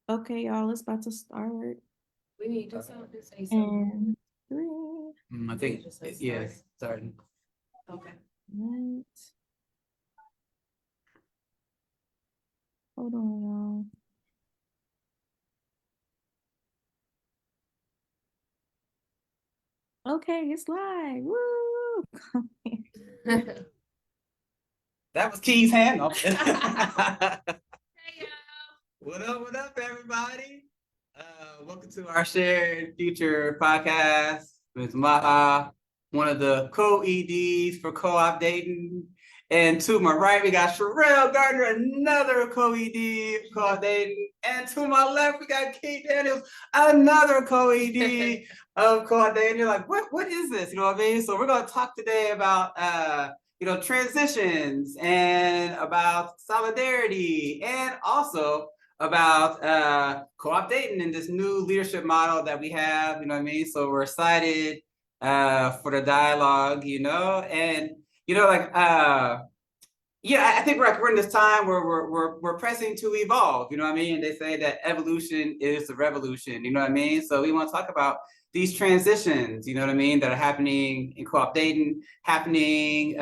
Okay, y'all, it's about to start. We need to do something, say something. And three. I think, yes, starting. Okay. Right. Hold on, y'all. Okay, it's live. Woo! That was Key's hand. Hey, What up, everybody? Welcome to our Shared Future podcast with Maha, one of the co-EDs for Co-op Dayton. And to my right, we got Cherrelle Gardner, another co-ED of Co-op Dayton. And to my left, we got Keith Daniels, another co-ED of Co-op Dayton. You're like, what is this? You know what I mean? So we're going to talk today about transitions and about solidarity and also about Co-op Dayton and this new leadership model that we have, you know what I mean? So we're excited for the dialogue, and I think we're in this time where we're pressing to evolve, you know what I mean? They say that evolution is the revolution, you know what I mean? So we want to talk about these transitions, you know what I mean, that are happening in Co-op Dayton, happening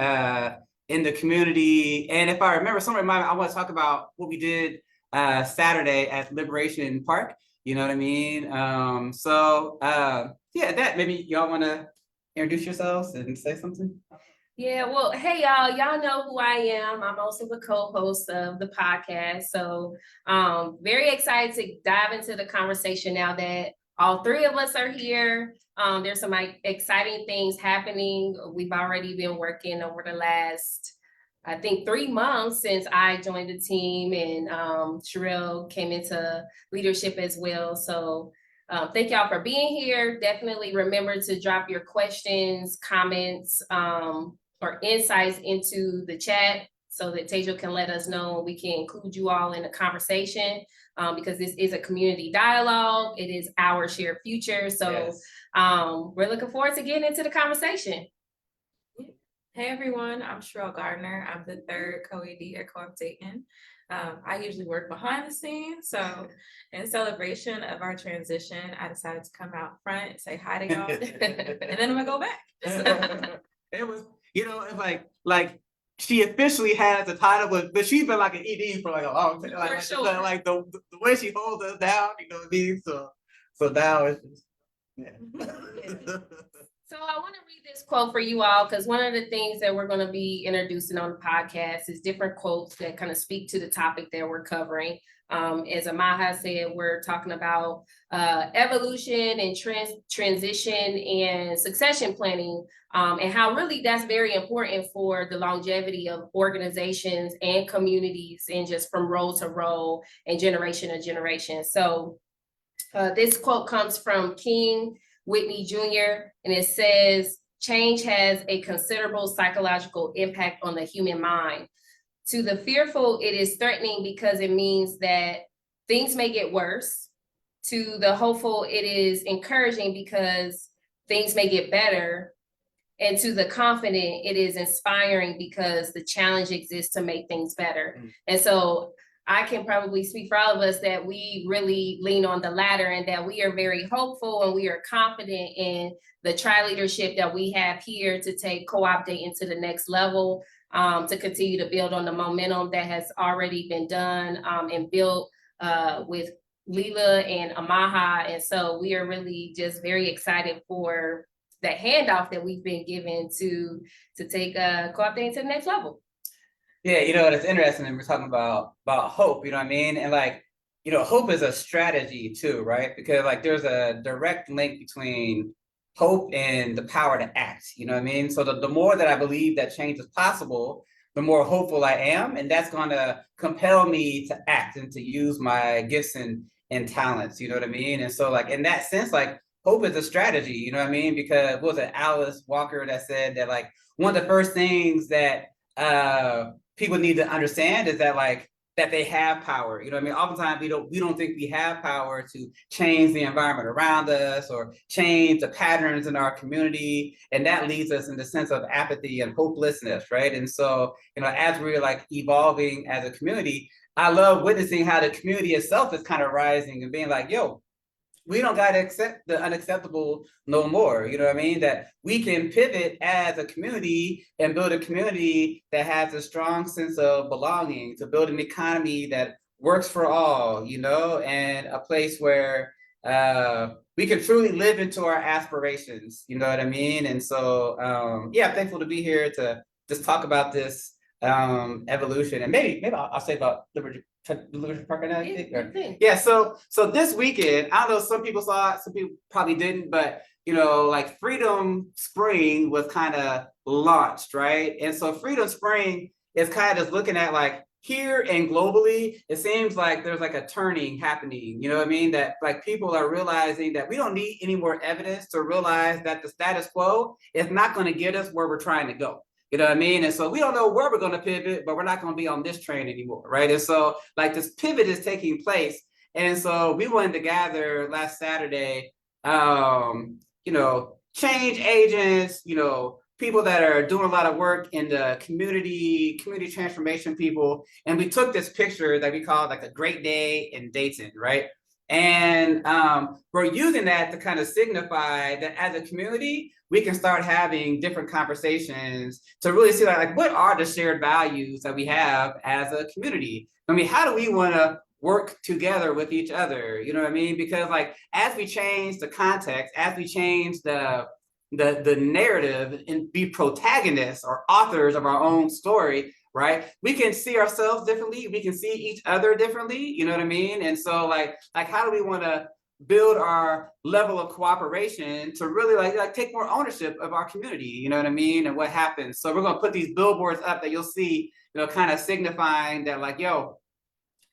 in the community. And if I remember, I want to talk about what we did Saturday at Liberation Park, you know what I mean? That maybe y'all want to introduce yourselves and say something? Yeah, well, hey y'all, know who I am. I'm also the co-host of the podcast. So very excited to dive into the conversation now that all three of us are here. There's some exciting things happening. We've already been working over the last, I think, 3 months since I joined the team, and Cherrelle came into leadership as well. So thank y'all for being here. Definitely remember to drop your questions, comments, or insights into the chat so that Tejo can let us know. We can include you all in the conversation because this is a community dialogue. It is our shared future. So yes. We're looking forward to getting into the conversation. Hey everyone, I'm Cherrelle Gardner. I'm the third co-ED at Co-op Dayton. I usually work behind the scenes. So in celebration of our transition, I decided to come out front and say hi to y'all. And then I'm gonna go back. It was, it's like she officially has the title, but she's been like an ED for like a long time. Like, sure. Like the way she holds us down, you know what I mean? So now it's just, yeah. So I want to read this quote for you all because one of the things that we're going to be introducing on the podcast is different quotes that kind of speak to the topic that we're covering. As Amaha said, we're talking about evolution and transition and succession planning, and how really that's very important for the longevity of organizations and communities, and just from role to role and generation to generation. So this quote comes from King Whitney Jr., and it says, "Change has a considerable psychological impact on the human mind. To the fearful, it is threatening because it means that things may get worse. To the hopeful, it is encouraging because things may get better. And to the confident, it is inspiring because the challenge exists to make things better." Mm. And so I can probably speak for all of us that we really lean on the latter, and that we are very hopeful and we are confident in the tri-leadership that we have here to take Co-op Dayton to the next level, to continue to build on the momentum that has already been done and built with Leela and Amaha. And so we are really just very excited for the handoff that we've been given to take Co-op Dayton to the next level. Yeah, it's interesting that we're talking about hope, you know what I mean? And hope is a strategy too, right? Because there's a direct link between hope and the power to act, you know what I mean? So the more that I believe that change is possible, the more hopeful I am, and that's gonna compel me to act and to use my gifts and talents, you know what I mean? And so in that sense, hope is a strategy, you know what I mean? Because what was it, Alice Walker that said that one of the first things that people need to understand is that that they have power. You know what I mean? Oftentimes we don't think we have power to change the environment around us or change the patterns in our community. And that leads us in the sense of apathy and hopelessness, right? And so, as we're evolving as a community, I love witnessing how the community itself is kind of rising and being like, yo, we don't got to accept the unacceptable no more. You know what I mean? That we can pivot as a community and build a community that has a strong sense of belonging, to build an economy that works for all, you know, and a place where we can truly live into our aspirations. You know what I mean? And so, yeah, I'm thankful to be here to just talk about this evolution, and maybe I'll say about Liberty Park and everything. Yeah, so this weekend, I don't know, some people saw it, some people probably didn't, but you know, like Freedom Spring was kind of launched, right? And so Freedom Spring is kind of just looking at like here and globally, it seems like there's like a turning happening, you know what I mean? That like people are realizing that we don't need any more evidence to realize that the status quo is not going to get us where we're trying to go. You know what I mean? And so we don't know where we're going to pivot, but we're not going to be on this train anymore, right? And so like this pivot is taking place. And so we wanted to gather last Saturday, you know, change agents, you know, people that are doing a lot of work in the community transformation people. And we took this picture that we call like a great day in Dayton, right? And we're using that to kind of signify that as a community, we can start having different conversations to really see like what are the shared values that we have as a community? I mean, how do we want to work together with each other? You know what I mean? Because like as we change the context, as we change the narrative and be protagonists or authors of our own story, right? We can see ourselves differently. We can see each other differently. You know what I mean? And so like how do we want to build our level of cooperation to really like take more ownership of our community? You know what I mean? And what happens? So we're going to put these billboards up that you'll see, you know, kind of signifying that like, yo,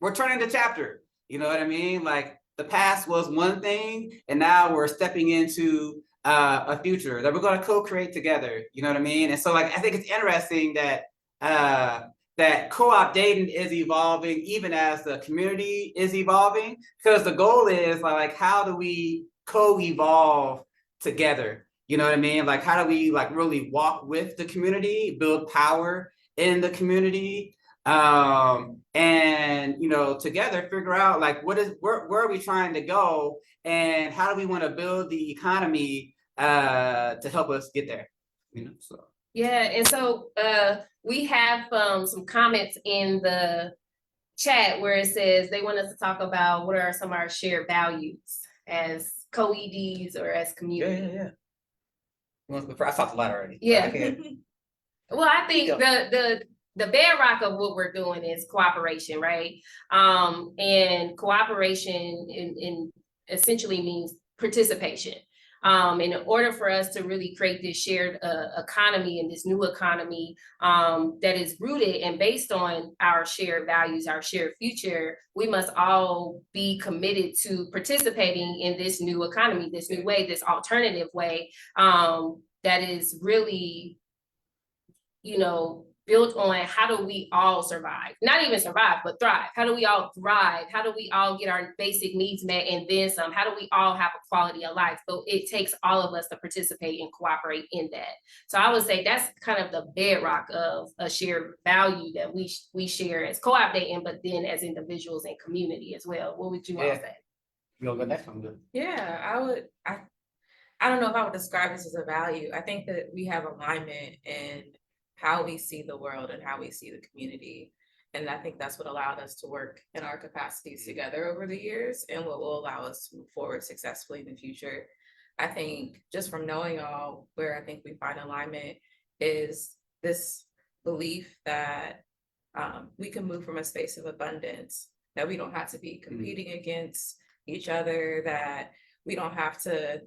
we're turning the chapter. You know what I mean? Like the past was one thing, and now we're stepping into a future that we're going to co-create together. You know what I mean? And so like I think it's interesting that that Co-op Dayton is evolving even as the community is evolving, because the goal is like how do we co-evolve together? You know what I mean? Like how do we like really walk with the community, build power in the community, and you know, together figure out like where are we trying to go, and how do we want to build the economy to help us get there, you know? So yeah, and so we have some comments in the chat where it says they want us to talk about what are some of our shared values as co-EDs or as community. yeah. I talked a lot already. Yeah. Well, I think the bedrock of what we're doing is cooperation, right? And cooperation in essentially means participation. In order for us to really create this shared economy and this new economy that is rooted and based on our shared values, our shared future, we must all be committed to participating in this new economy, this new way, this alternative way that is really, you know, built on how do we all survive, not even survive, but thrive. How do we all thrive? How do we all get our basic needs met and then some? How do we all have a quality of life? So it takes all of us to participate and cooperate in that. So I would say that's kind of the bedrock of a shared value that we share as Co-op Dayton, but then as individuals and community as well. What would you all say? You'll go next one. Yeah, I don't know if I would describe this as a value. I think that we have alignment in how we see the world and how we see the community. And I think that's what allowed us to work in our capacities together over the years and what will allow us to move forward successfully in the future. I think just from knowing y'all, where I think we find alignment is this belief that we can move from a space of abundance, that we don't have to be competing against each other, that we don't have to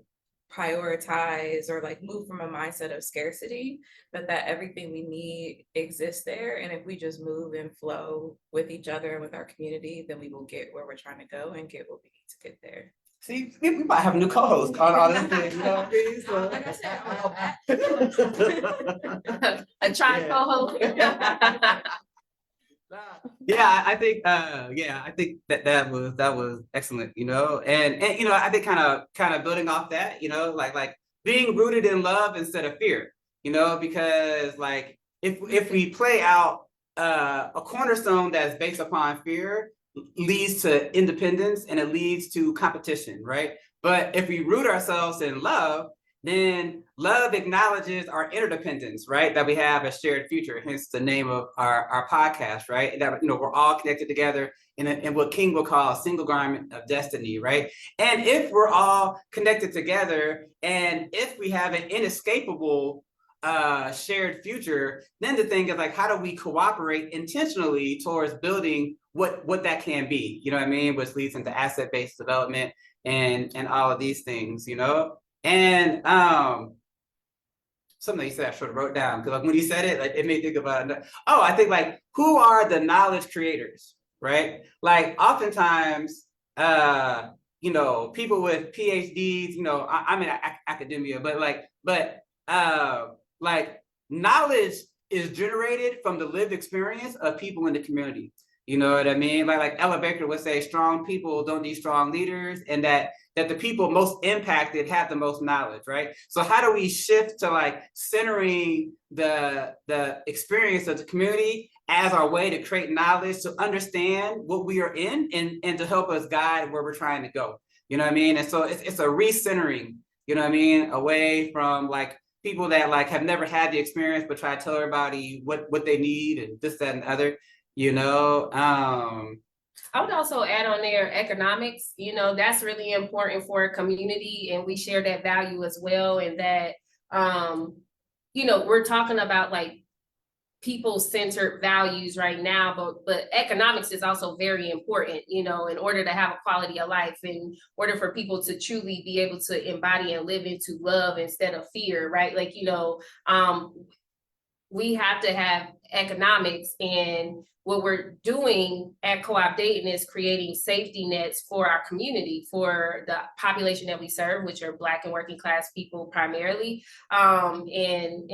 prioritize or like move from a mindset of scarcity, but that everything we need exists there. And if we just move and flow with each other and with our community, then we will get where we're trying to go and get what we need to get there. See, we might have a new co-host on this thing, you know what I mean? So, Like I said, A try co-host. Yeah, I think that was excellent, you know, and you know, I think kind of building off that, you know, like being rooted in love instead of fear, you know, because like if we play out a cornerstone that's based upon fear leads to independence and it leads to competition, right? But if we root ourselves in love, then love acknowledges our interdependence, right? That we have a shared future, hence the name of our podcast, right? That, you know, we're all connected together in what King will call a single garment of destiny, right? And if we're all connected together and if we have an inescapable shared future, then the thing is like, how do we cooperate intentionally towards building what that can be, you know what I mean? Which leads into asset-based development and all of these things, you know? And something you said I should have wrote down, because like when you said it, like it made me think about it. Oh, I think like, who are the knowledge creators, right? Like oftentimes, you know, people with PhDs, you know, I'm in academia, but like knowledge is generated from the lived experience of people in the community. You know what I mean? Like Ella Baker would say, strong people don't need strong leaders, and that the people most impacted have the most knowledge, right? So how do we shift to like centering the experience of the community as our way to create knowledge, to understand what we are in, and to help us guide where we're trying to go? You know what I mean? And so it's a recentering, you know what I mean, away from like people that like have never had the experience but try to tell everybody what they need and this, that, and the other, you know. I would also add on there economics, you know, that's really important for a community, and we share that value as well. And that, you know, we're talking about like people-centered values right now, but economics is also very important, you know, in order to have a quality of life, in order for people to truly be able to embody and live into love instead of fear, right? Like, you know, we have to have economics, and what we're doing at Co-op Dayton is creating safety nets for our community, for the population that we serve, which are Black and working class people primarily. And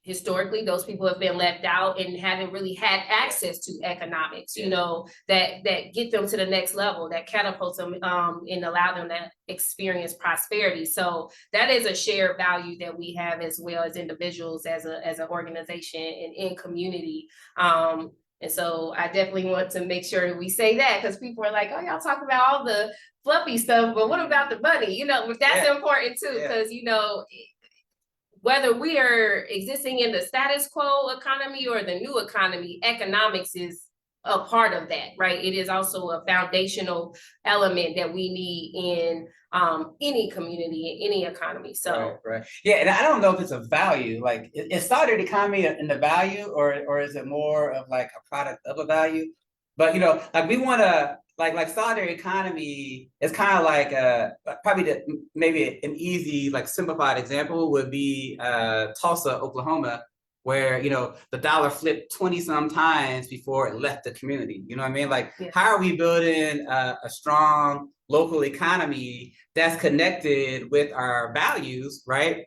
historically, those people have been left out and haven't really had access to economics, you know, that get them to the next level, that catapult them and allow them to experience prosperity. So that is a shared value that we have as well as individuals, as an organization and in community. And so I definitely want to make sure we say that, because people are like, oh, y'all talk about all the fluffy stuff, but what about the money? You know, that's important too, because, you know, whether we are existing in the status quo economy or the new economy, economics is a part of that, right? It is also a foundational element that we need in any community, in any economy. So right. Yeah, and I don't know if it's a value. Like, it started economy in the value, or is it more of like a product of a value? But you know, like we want to like solidarity economy is kind of like probably maybe an easy like simplified example would be Tulsa, Oklahoma, where, you know, the dollar flipped 20 some times before it left the community. You know what I mean? Like, how are we building a strong local economy that's connected with our values, right?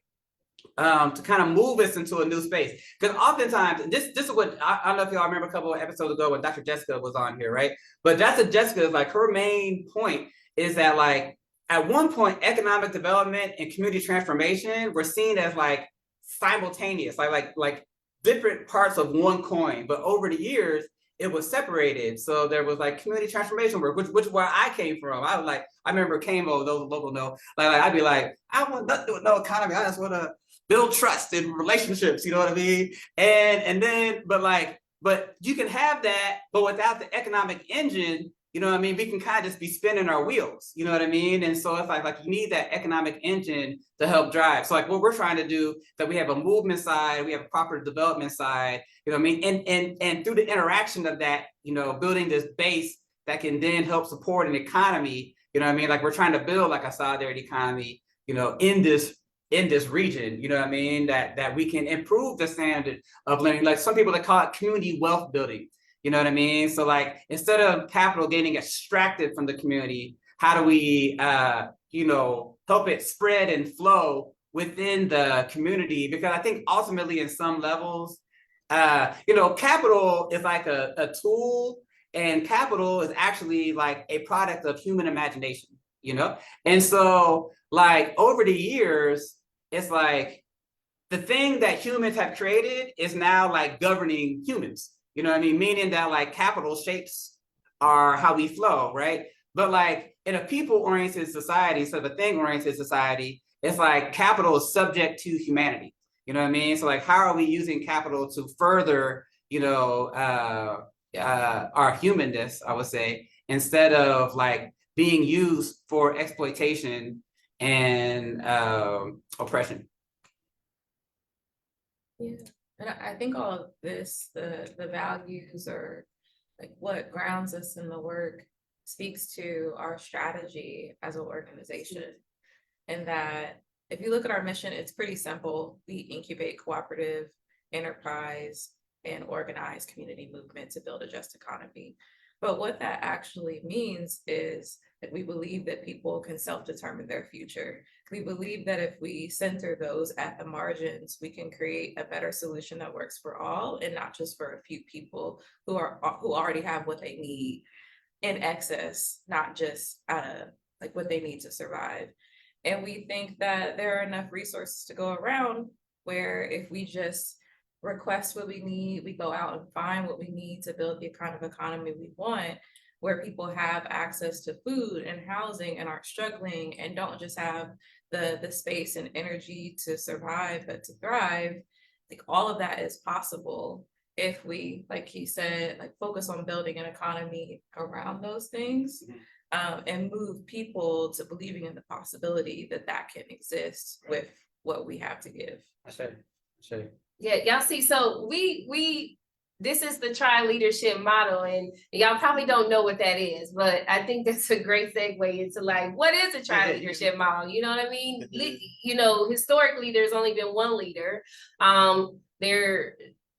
To kind of move us into a new space. Because oftentimes, this is what, I don't know if y'all remember a couple of episodes ago when Dr. Jessica was on here, right? But Dr. Jessica is like, her main point is that like, at one point, economic development and community transformation were seen as like simultaneous, like different parts of one coin. But over the years, it was separated. So there was like community transformation work, which is where I came from. I was like, I remember KMO, those local know, like I'd be like, I want nothing to do with no economy. I just want to build trust in relationships, you know what I mean? And then, but you can have that, but without the economic engine, you know what I mean? We can kind of just be spinning our wheels, you know what I mean? And so it's like you need that economic engine to help drive. So like what we're trying to do, that we have a movement side, we have a proper development side, you know what I mean? And through the interaction of that, you know, building this base that can then help support an economy, you know what I mean? Like we're trying to build like a solidarity economy, you know, in this region, you know what I mean? That we can improve the standard of living. Like some people that call it community wealth building. You know what I mean? So like, instead of capital getting extracted from the community, how do we, you know, help it spread and flow within the community? Because I think ultimately in some levels, you know, capital is like a tool, and capital is actually like a product of human imagination, you know? And so like over the years, it's like the thing that humans have created is now like governing humans. You know what I mean? Meaning that like capital shapes are how we flow, right? But like in a people-oriented society, so the thing-oriented society, it's like capital is subject to humanity. You know what I mean? So like, how are we using capital to further, our humanness, I would say, instead of like being used for exploitation and oppression. Yeah, and I think all of this, the values or like what grounds us in the work speaks to our strategy as an organization. And that if you look at our mission, it's pretty simple. We incubate cooperative enterprise and organize community movement to build a just economy. But what that actually means is that we believe that people can self-determine their future. We believe that if we center those at the margins, we can create a better solution that works for all and not just for a few people who already have what they need in excess, not just out of like what they need to survive. And we think that there are enough resources to go around where if we just request what we need, we go out and find what we need to build the kind of economy we want, where people have access to food and housing and aren't struggling and don't just have the space and energy to survive, but to thrive. Like all of that is possible if we, like he said, like focus on building an economy around those things. And move people to believing in the possibility that that can exist with what we have to give. Sure. Yeah, y'all see, so this is the tri leadership model, and y'all probably don't know what that is, but I think that's a great segue into like, what is a tri leadership model? You know what I mean? Historically, there's only been one leader.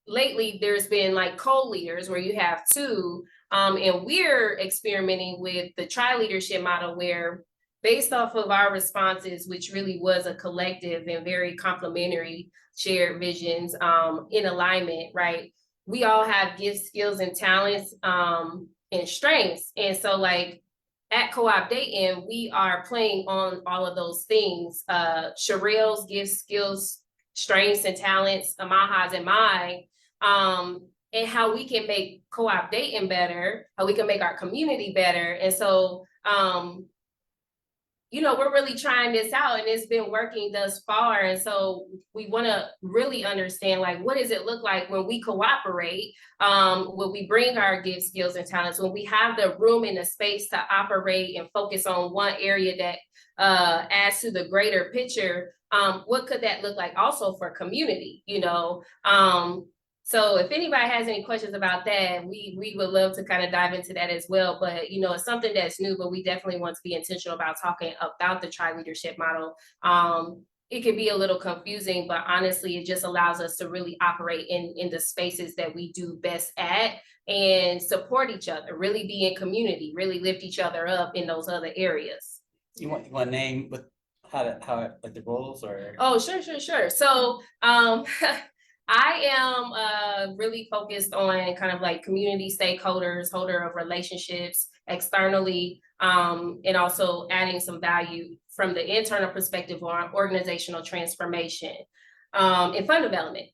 Lately, there's been like co-leaders where you have two. And we're experimenting with the tri-leadership model where based off of our responses, which really was a collective and very complementary shared visions in alignment, right? We all have gifts, skills, and talents and strengths. And so like at Co-op Dayton, we are playing on all of those things. Cherrelle's gifts, skills, strengths, and talents, Amaha's and mine. And how we can make Co-op Dayton better, how we can make our community better. And so, we're really trying this out and it's been working thus far. And so we want to really understand, like, what does it look like when we cooperate, when we bring our gifts, skills, and talents, when we have the room and the space to operate and focus on one area that adds to the greater picture. What could that look like also for community, So if anybody has any questions about that, we would love to kind of dive into that as well. But, it's something that's new, but we definitely want to be intentional about talking about the tri-leadership model. It can be a little confusing, but honestly, it just allows us to really operate in the spaces that we do best at and support each other, really be in community, really lift each other up in those other areas. You want to name with how like the roles or? Oh, sure. So, I am really focused on kind of like community stakeholders, holder of relationships externally, and also adding some value from the internal perspective on organizational transformation and fund development.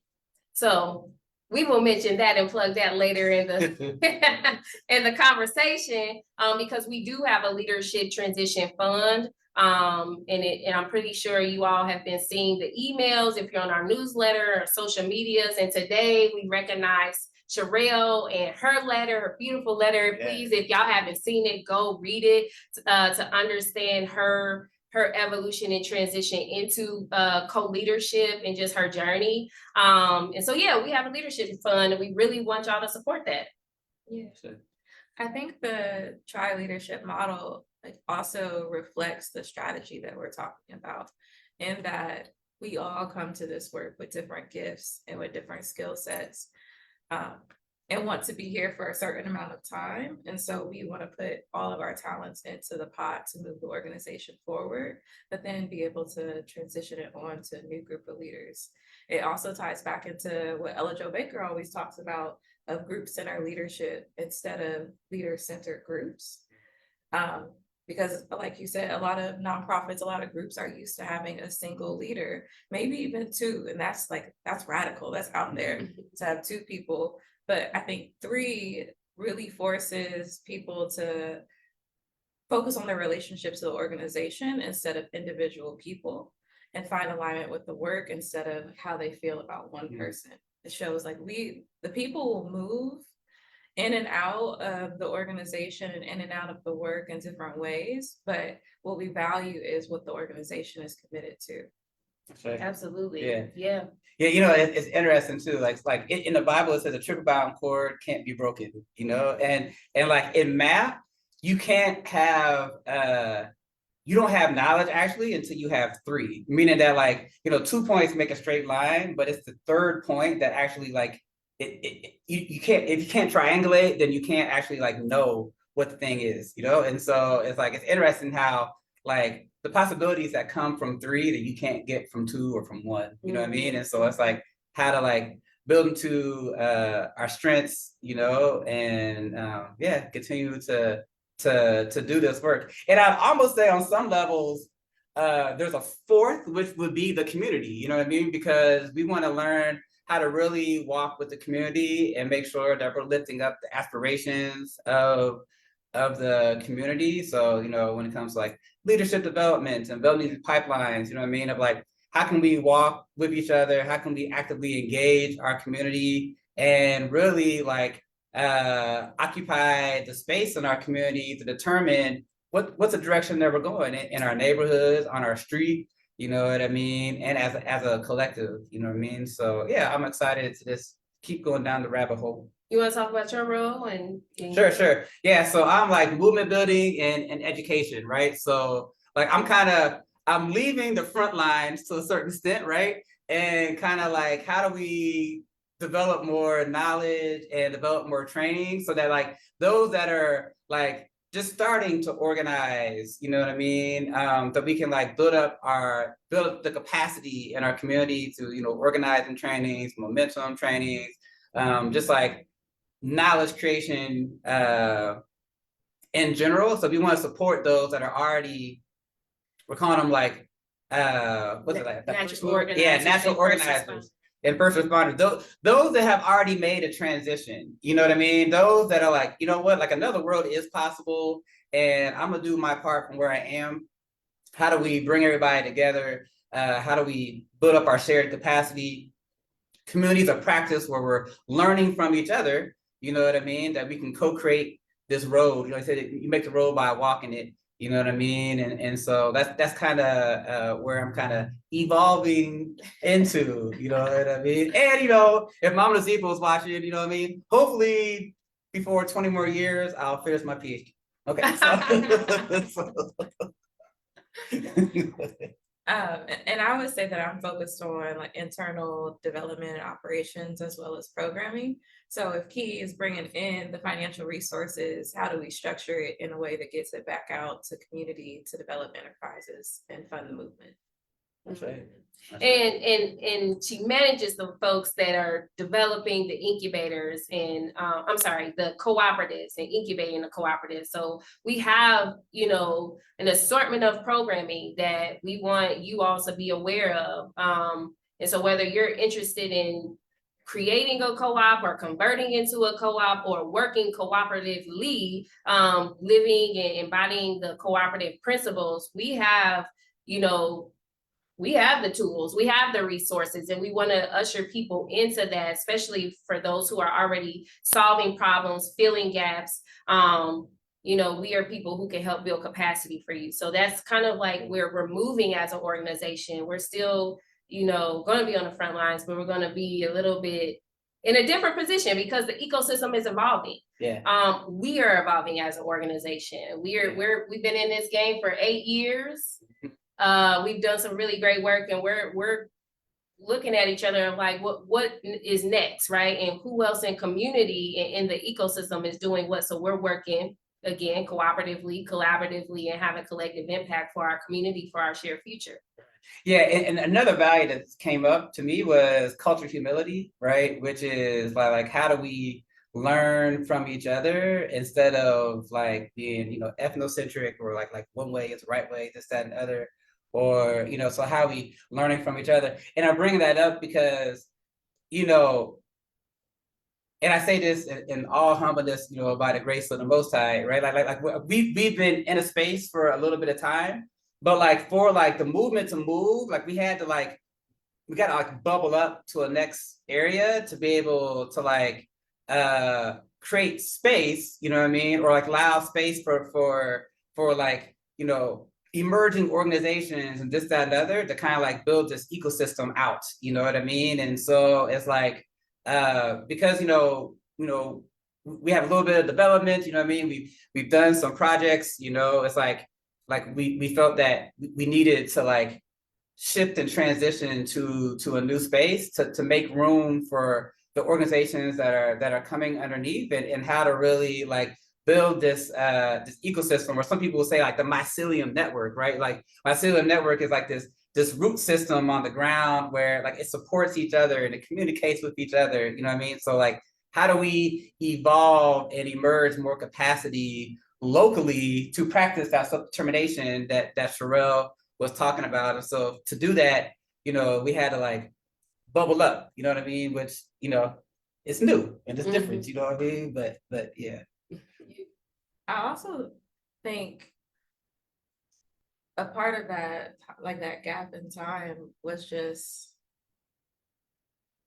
So we will mention that and plug that later in the in the conversation because we do have a leadership transition fund. And I'm pretty sure you all have been seeing the emails if you're on our newsletter or social medias. And today we recognize Cherrelle and her letter, her beautiful letter. Yeah. Please, if y'all haven't seen it, go read it to understand her evolution and transition into co-leadership and just her journey. And so, yeah, we have a leadership fund and we really want y'all to support that. Yeah. I think the tri-leadership model also reflects the strategy that we're talking about, in that we all come to this work with different gifts and with different skill sets and want to be here for a certain amount of time. And so we want to put all of our talents into the pot to move the organization forward, but then be able to transition it on to a new group of leaders. It also ties back into what Ella Jo Baker always talks about of group-centered leadership instead of leader-centered groups. Because like you said, a lot of nonprofits, a lot of groups are used to having a single leader, maybe even two. And that's radical. That's out there to have two people. But I think three really forces people to focus on their relationships to the organization instead of individual people, and find alignment with the work instead of how they feel about one person. It shows like the people will move in and out of the organization and in and out of the work in different ways, but what we value is what the organization is committed to. Absolutely. Yeah. Yeah. Yeah, it's interesting too. Like in the Bible, it says a triple bound cord can't be broken. And like in math, you can't have you don't have knowledge actually until you have three. Meaning that like 2 points make a straight line, but it's the third point that actually like you can't, if you can't triangulate, then you can't actually like know what the thing is. And so it's interesting how like the possibilities that come from three that you can't get from two or from one, you know what I mean? And so it's like how to like build into our strengths, and continue to do this work. And I'd almost say on some levels, there's a fourth, which would be the community, you know what I mean? Because we want to learn how to really walk with the community and make sure that we're lifting up the aspirations of the community. So, when it comes to like leadership development and building these pipelines, you know what I mean? Of like, how can we walk with each other? How can we actively engage our community and really like occupy the space in our community to determine what's the direction that we're going in our neighborhoods, on our street, you know what I mean? And as a collective, you know what I mean? So yeah, I'm excited to just keep going down the rabbit hole. You want to talk about your role and Sure. Yeah, so I'm like movement building and education, right? So like I'm leaving the front lines to a certain extent, right? And kind of like how do we develop more knowledge and develop more training so that like those that are like just starting to organize, you know what I mean? That we can like build up the capacity in our community to, organize in trainings, momentum trainings, just like knowledge creation in general. So we want to support those that are already, we're calling them like what's it like? Natural organizers. Yeah, natural organizers and first responders. Those that have already made a transition, you know what I mean? Those that are like, you know what, like another world is possible, and I'm gonna do my part from where I am. How do we bring everybody together? How do we build up our shared capacity? Communities of practice where we're learning from each other, you know what I mean? That we can co-create this road. I said you make the road by walking it, you know what I mean? And so that's kind of where I'm kind of evolving into, you know what I mean? And if Mama Zipo is watching, you know what I mean? Hopefully before 20 more years, I'll finish my PhD. Okay. And I would say that I'm focused on like internal development and operations as well as programming. So if Key is bringing in the financial resources, how do we structure it in a way that gets it back out to community to develop enterprises and fund the movement? That's right. And she manages the folks that are developing the incubators and the cooperatives and incubating the cooperatives. So we have, an assortment of programming that we want you all to be aware of. And so whether you're interested in creating a co-op or converting into a co-op or working cooperatively, living and embodying the cooperative principles, we have the tools, we have the resources, and we want to usher people into that, especially for those who are already solving problems, filling gaps. We are people who can help build capacity for you. So that's kind of like where we're moving as an organization. We're still, going to be on the front lines, but we're going to be a little bit in a different position because the ecosystem is evolving. Yeah. We are evolving as an organization. We've been in this game for 8 years. We've done some really great work, and we're looking at each other and like, what is next, right? And who else in community in the ecosystem is doing what? So we're working again cooperatively, collaboratively, and have a collective impact for our community, for our shared future. Yeah, and another value that came up to me was cultural humility, right? Which is like how do we learn from each other instead of like being, ethnocentric or like one way is the right way, this, that, and the other. Or, so how we learning from each other. And I bring that up because, and I say this in all humbleness, by the grace of the Most High, right? Like we've been in a space for a little bit of time, but like for like the movement to move, like we got to like bubble up to a next area to be able to like create space, you know what I mean, or like allow space for like emerging organizations and this, that, and the other to kind of like build this ecosystem out, you know what I mean? And so it's like because we have a little bit of development, you know what I mean? We've done some projects, it's like we felt that we needed to like shift and transition to a new space to make room for the organizations that are coming underneath and how to really like build this this ecosystem, or some people will say like the mycelium network, right? Like mycelium network is like this root system on the ground where like it supports each other and it communicates with each other, you know what I mean? So like how do we evolve and emerge more capacity locally to practice that self-determination that Cherrelle was talking about? And so to do that, we had to like bubble up, you know what I mean? Which, it's new and it's different, you know what I mean? But yeah. I also think a part of that, like that gap in time, was just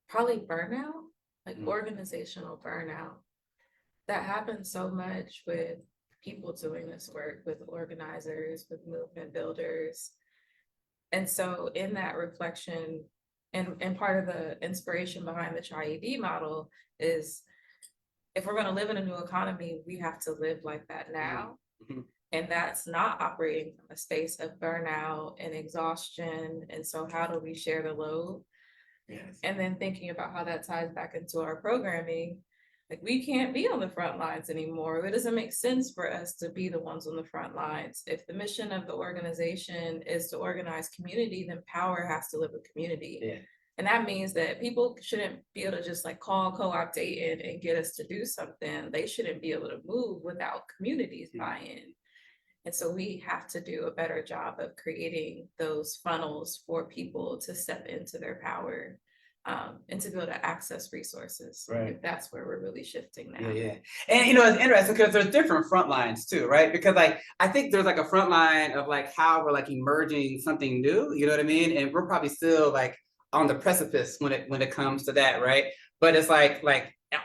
probably burnout, like organizational burnout. That happens so much with people doing this work, with organizers, with movement builders. And so in that reflection, and part of the inspiration behind the Tri-ED model is, if we're going to live in a new economy, we have to live like that now. Mm-hmm. And that's not operating from a space of burnout and exhaustion. And so how do we share the load? Yes. And then thinking about how that ties back into our programming, like we can't be on the front lines anymore. It doesn't make sense for us to be the ones on the front lines. If the mission of the organization is to organize community, then power has to live with community. Yeah. And that means that people shouldn't be able to just like call Co-op Dayton and get us to do something. They shouldn't be able to move without communities buy-in. And so we have to do a better job of creating those funnels for people to step into their power and to be able to access resources. Right. If that's where we're really shifting now. Yeah. And it's interesting because there's different front lines too, right? Because like I think there's like a front line of like how we're like emerging something new, you know what I mean? And we're probably still like on the precipice when it comes to that, right? But it's like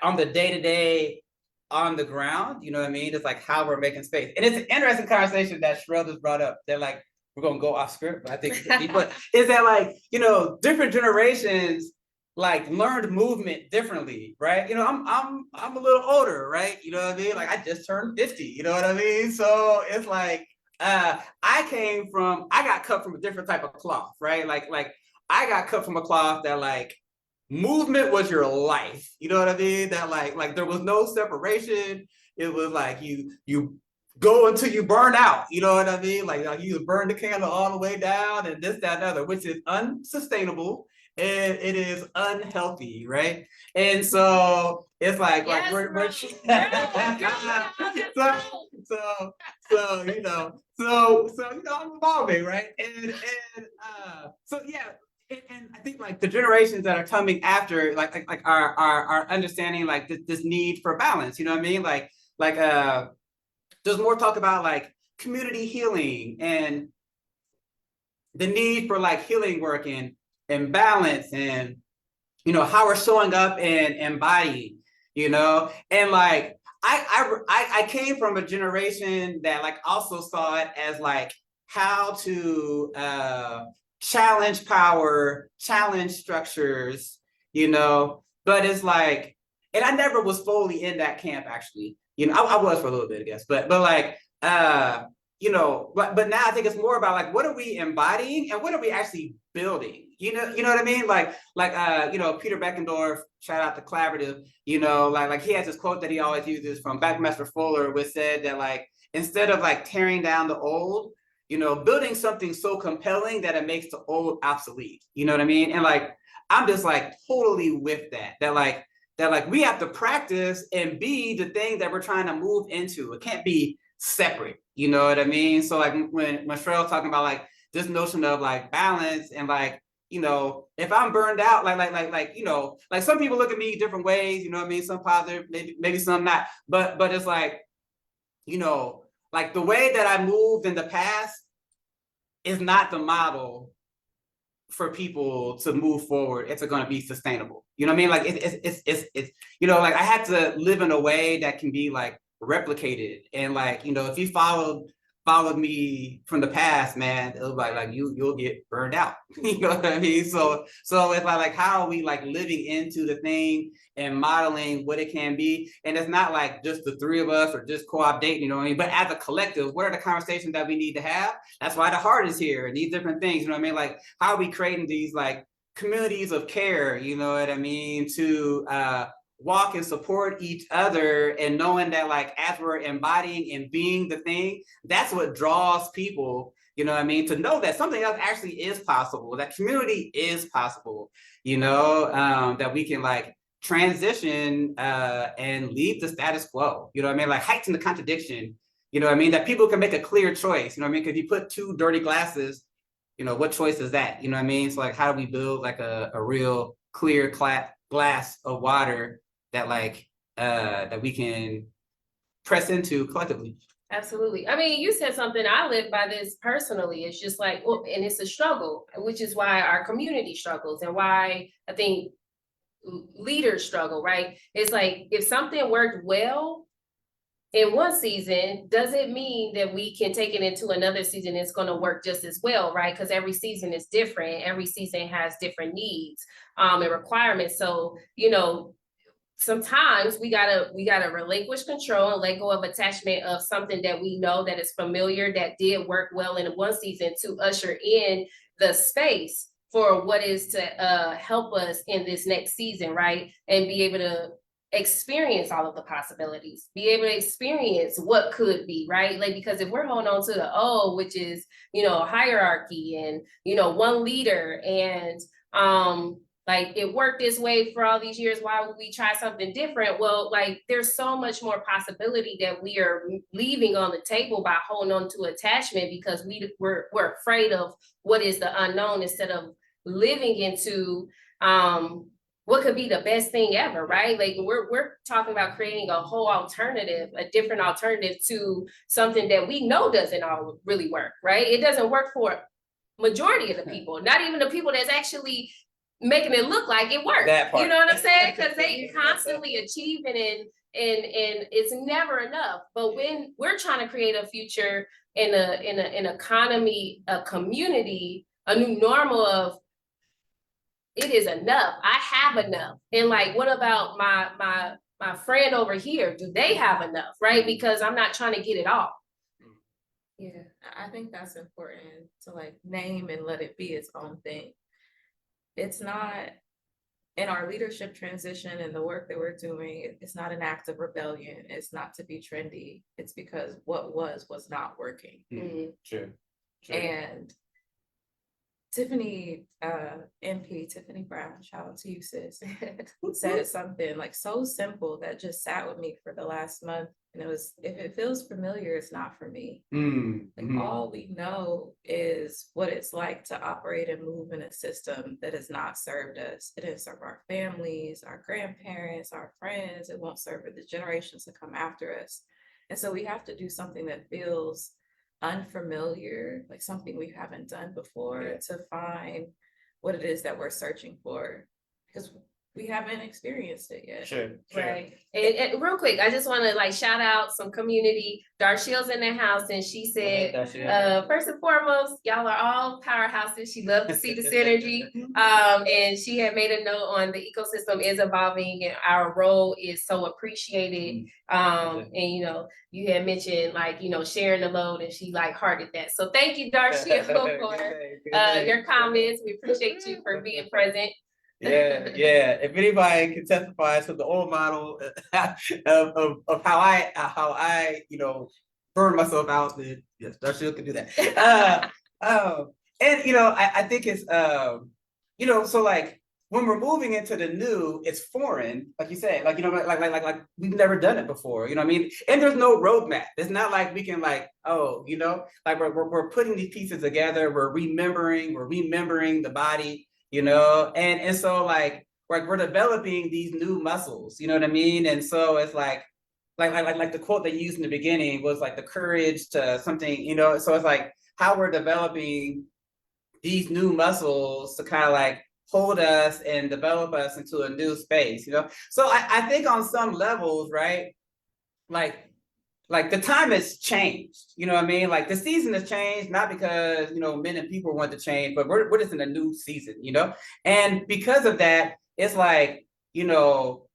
on the day-to-day on the ground, you know what I mean? It's like how we're making space. And it's an interesting conversation that Cherrelle just brought up. They're like, we're gonna go off script, but I think but is that like, different generations like learned movement differently, right? I'm a little older, right? You know what I mean? Like I just turned 50, you know what I mean? So it's like I got cut from a different type of cloth, right? Like I got cut from a cloth that like movement was your life. You know what I mean? That like there was no separation. It was like you go until you burn out. You know what I mean? Like you burn the candle all the way down and this, that, and other, which is unsustainable and it is unhealthy, right? And so it's like Yes, we're bro. so I'm evolving, right? And so yeah. And I think like the generations that are coming after, like are understanding like this need for balance. You know what I mean? Like there's more talk about like community healing and the need for like healing work and balance and how we're showing up and embodying. And like I came from a generation that like also saw it as like how to challenge power, challenge structures, but it's like, and I never was fully in that camp actually. I was for a little bit, I guess, but like, but now I think it's more about like, what are we embodying and what are we actually building? You know what I mean? Like, Peter Beckendorf, shout out to Collaborative, like he has this quote that he always uses from Buckminster Fuller, which said that like, instead of like tearing down the old, building something so compelling that it makes the old obsolete. You know what I mean? And like, I'm just like totally with that that like we have to practice and be the thing that we're trying to move into. It can't be separate, you know what I mean? So like when Cherrelle talking about like this notion of like balance and like, you know, if I'm burned out, like, you know, like some people look at me different ways, you know what I mean? Some positive, maybe some not, but it's like, you know, like the way that I moved in the past is not the model for people to move forward if it's going to be sustainable. You know what I mean? Like it's you know, like I had to live in a way that can be like replicated. And like, you know, if you followed me from the past, man, it was like you'll get burned out. You know what I mean? So it's like how are we like living into the thing and modeling what it can be? And it's not like just the three of us or just Co-op Dayton, you know what I mean? But as a collective, what are the conversations that we need to have? That's why the heart is here and these different things, you know what I mean? Like how are we creating these like communities of care, you know what I mean, to walk and support each other, and knowing that like as we're embodying and being the thing, that's what draws people, you know what I mean, to know that something else actually is possible, that community is possible, you know, that we can like transition and leave the status quo, you know what I mean, like heighten the contradiction, you know what I mean, that people can make a clear choice, you know what I mean, because you put two dirty glasses, you know, what choice is that, you know what I mean? So like how do we build like a real clear glass of water that like that we can press into collectively? Absolutely. I mean, you said something, I live by this personally. It's just like, well, and it's a struggle, which is why our community struggles and why I think leaders struggle, right? It's like if something worked well in one season, does it mean that we can take it into another season? It's going to work just as well, right? Because every season is different. Every season has different needs and requirements. So, you know, sometimes we gotta relinquish control and let go of attachment of something that we know that is familiar, that did work well in one season, to usher in the space for what is to help us in this next season, right? And be able to experience all of the possibilities, be able to experience what could be, right? Like, because if we're holding on to the old, which is, you know, hierarchy and, you know, one leader and like it worked this way for all these years, why would we try something different? Well, like there's so much more possibility that we are leaving on the table by holding on to attachment, because we're afraid of what is the unknown instead of living into what could be the best thing ever, right? Like we're talking about creating a whole alternative, a different alternative to something that we know doesn't all really work, right? It doesn't work for majority of the people, not even the people that's actually making it look like it works. You know what I'm saying? Because they constantly achieving and it's never enough. But when we're trying to create a future in an economy, a community, a new normal of it is enough. I have enough. And like, what about my friend over here? Do they have enough? Right? Because I'm not trying to get it all. Yeah, I think that's important to like name and let it be its own thing. It's not in our leadership transition and the work that we're doing, it's not an act of rebellion. It's not to be trendy. It's because what was not working. Mm-hmm. True. And Tiffany, MP, Tiffany Brown, shout out to you, sis, said something like so simple that just sat with me for the last month. And it was, if it feels familiar, it's not for me. Like all we know is what it's like to operate and move in a system that has not served us. It didn't serve our families, our grandparents, our friends. It won't serve the generations to come after us. And so we have to do something that feels unfamiliar, like something we haven't done before, to find what it is that we're searching for, because we haven't experienced it yet. Sure. Right. And real quick, I just want to like shout out some community. Darshell's in the house, and she said, first and foremost, y'all are all powerhouses. She loved to see the synergy. And she had made a note on the ecosystem is evolving and our role is so appreciated. And you know, you had mentioned like, you know, sharing the load, and she like hearted that. So thank you, Darshell, for your comments. We appreciate you for being present. Yeah. If anybody can testify to the old model of how I you know burn myself out, then yes, Darshell can do that. And you know, I think it's you know, so like when we're moving into the new, it's foreign, like you said, like, you know, like we've never done it before, you know what I mean? And there's no roadmap. It's not like we can like, oh, you know, like we're putting these pieces together, we're remembering the body, you know, and so like we're developing these new muscles, you know what I mean? And so it's like the quote they used in the beginning was like the courage to something, you know, so it's like how we're developing these new muscles to kind of like hold us and develop us into a new space, you know? So I think on some levels, right? Like the time has changed, you know what I mean? Like the season has changed, not because, you know, men and people want to change, but we're just in a new season, you know? And because of that, it's like, you know,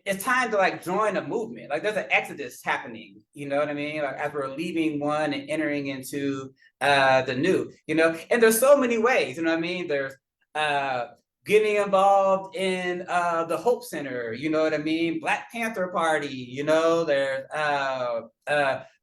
it's time to like join a movement. Like there's an exodus happening, you know what I mean? Like as we're leaving one and entering into the new, you know, and there's so many ways, you know what I mean? There's getting involved in the Hope Center, you know what I mean? Black Panther Party, you know, there's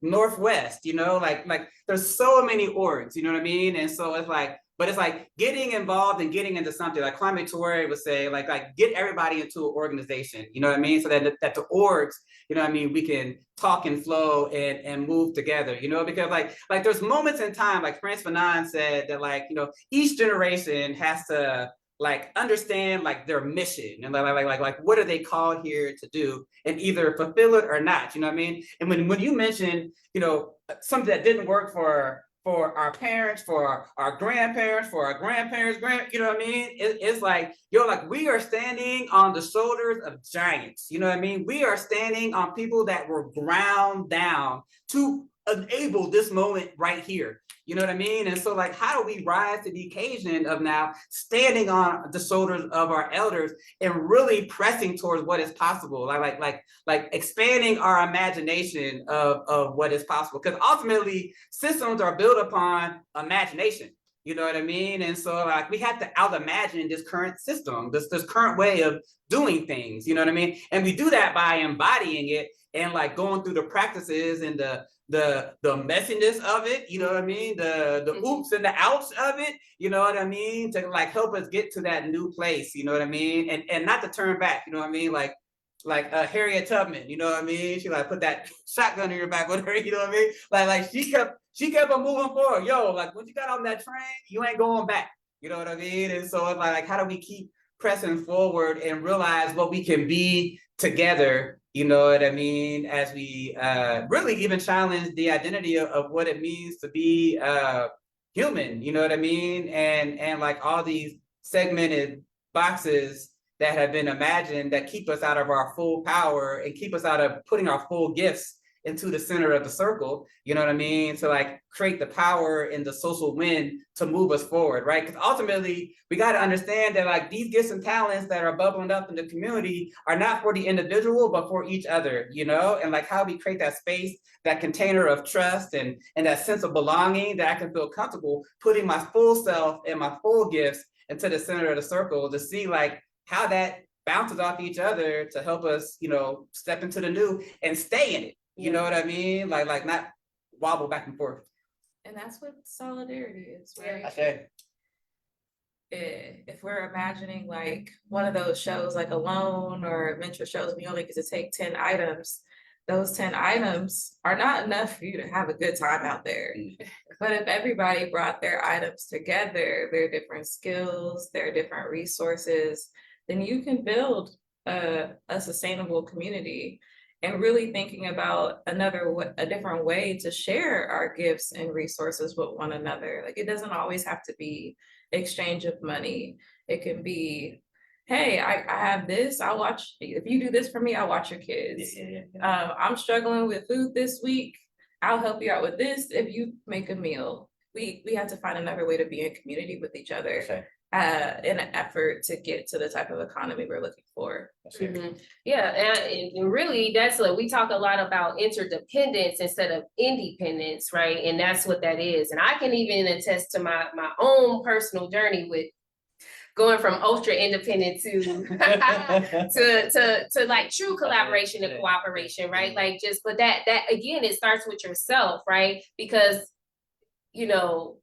Northwest, you know, like there's so many orgs, you know what I mean? And so it's like, but it's like getting involved and getting into something like Kwame Ture would say, like get everybody into an organization, you know what I mean? So that the orgs, you know what I mean, we can talk and flow and move together, you know, because like there's moments in time, like Frantz Fanon said that like, you know, each generation has to like understand like their mission and like what are they called here to do and either fulfill it or not, you know what I mean? And when you mentioned, you know, something that didn't work for our parents, for our grandparents, for our grandparents, you know what I mean? It's like, yo, like we are standing on the shoulders of giants, you know what I mean? We are standing on people that were ground down to enable this moment right here. You know what I mean? And so like, how do we rise to the occasion of now standing on the shoulders of our elders and really pressing towards what is possible? Like expanding our imagination of what is possible. Because ultimately systems are built upon imagination. You know what I mean? And so like we have to out imagine this current system, this current way of doing things, you know what I mean? And we do that by embodying it and like going through the practices and the messiness of it, you know what I mean? The oops and the outs of it, you know what I mean? To like help us get to that new place, you know what I mean? And not to turn back, you know what I mean? Like Harriet Tubman, you know what I mean? She like put that shotgun in your back with her, you know what I mean? Like she kept on moving forward. Yo, like when you got on that train, you ain't going back. You know what I mean? And so it's like how do we keep pressing forward and realize what we can be together, you know what I mean, as we really even challenge the identity of what it means to be human, you know what I mean? And like all these segmented boxes that have been imagined that keep us out of our full power and keep us out of putting our full gifts into the center of the circle, you know what I mean? To like create the power and the social wind to move us forward, right? Because ultimately, we got to understand that like these gifts and talents that are bubbling up in the community are not for the individual, but for each other, you know? And like how we create that space, that container of trust and that sense of belonging that I can feel comfortable putting my full self and my full gifts into the center of the circle to see like how that bounces off each other to help us, you know, step into the new and stay in it. You know what I mean? Like not wobble back and forth. And that's what solidarity is, right? Okay. If we're imagining like one of those shows like Alone or adventure shows, we only get to take 10 items. Those 10 items are not enough for you to have a good time out there. But if everybody brought their items together, their different skills, their different resources, then you can build a sustainable community. And really thinking about a different way to share our gifts and resources with one another. Like it doesn't always have to be exchange of money. It can be, hey, I have this, I'll watch, if you do this for me, I'll watch your kids. I'm struggling with food this week, I'll help you out with this if you make a meal. We have to find another way to be in community with each other. Okay. In an effort to get to the type of economy we're looking for. Yeah, and really that's like we talk a lot about interdependence instead of independence, right? And that's what that is. And I can even attest to my own personal journey with going from ultra independent to like true collaboration and cooperation, right? Like just, but that again, it starts with yourself, right? Because, you know,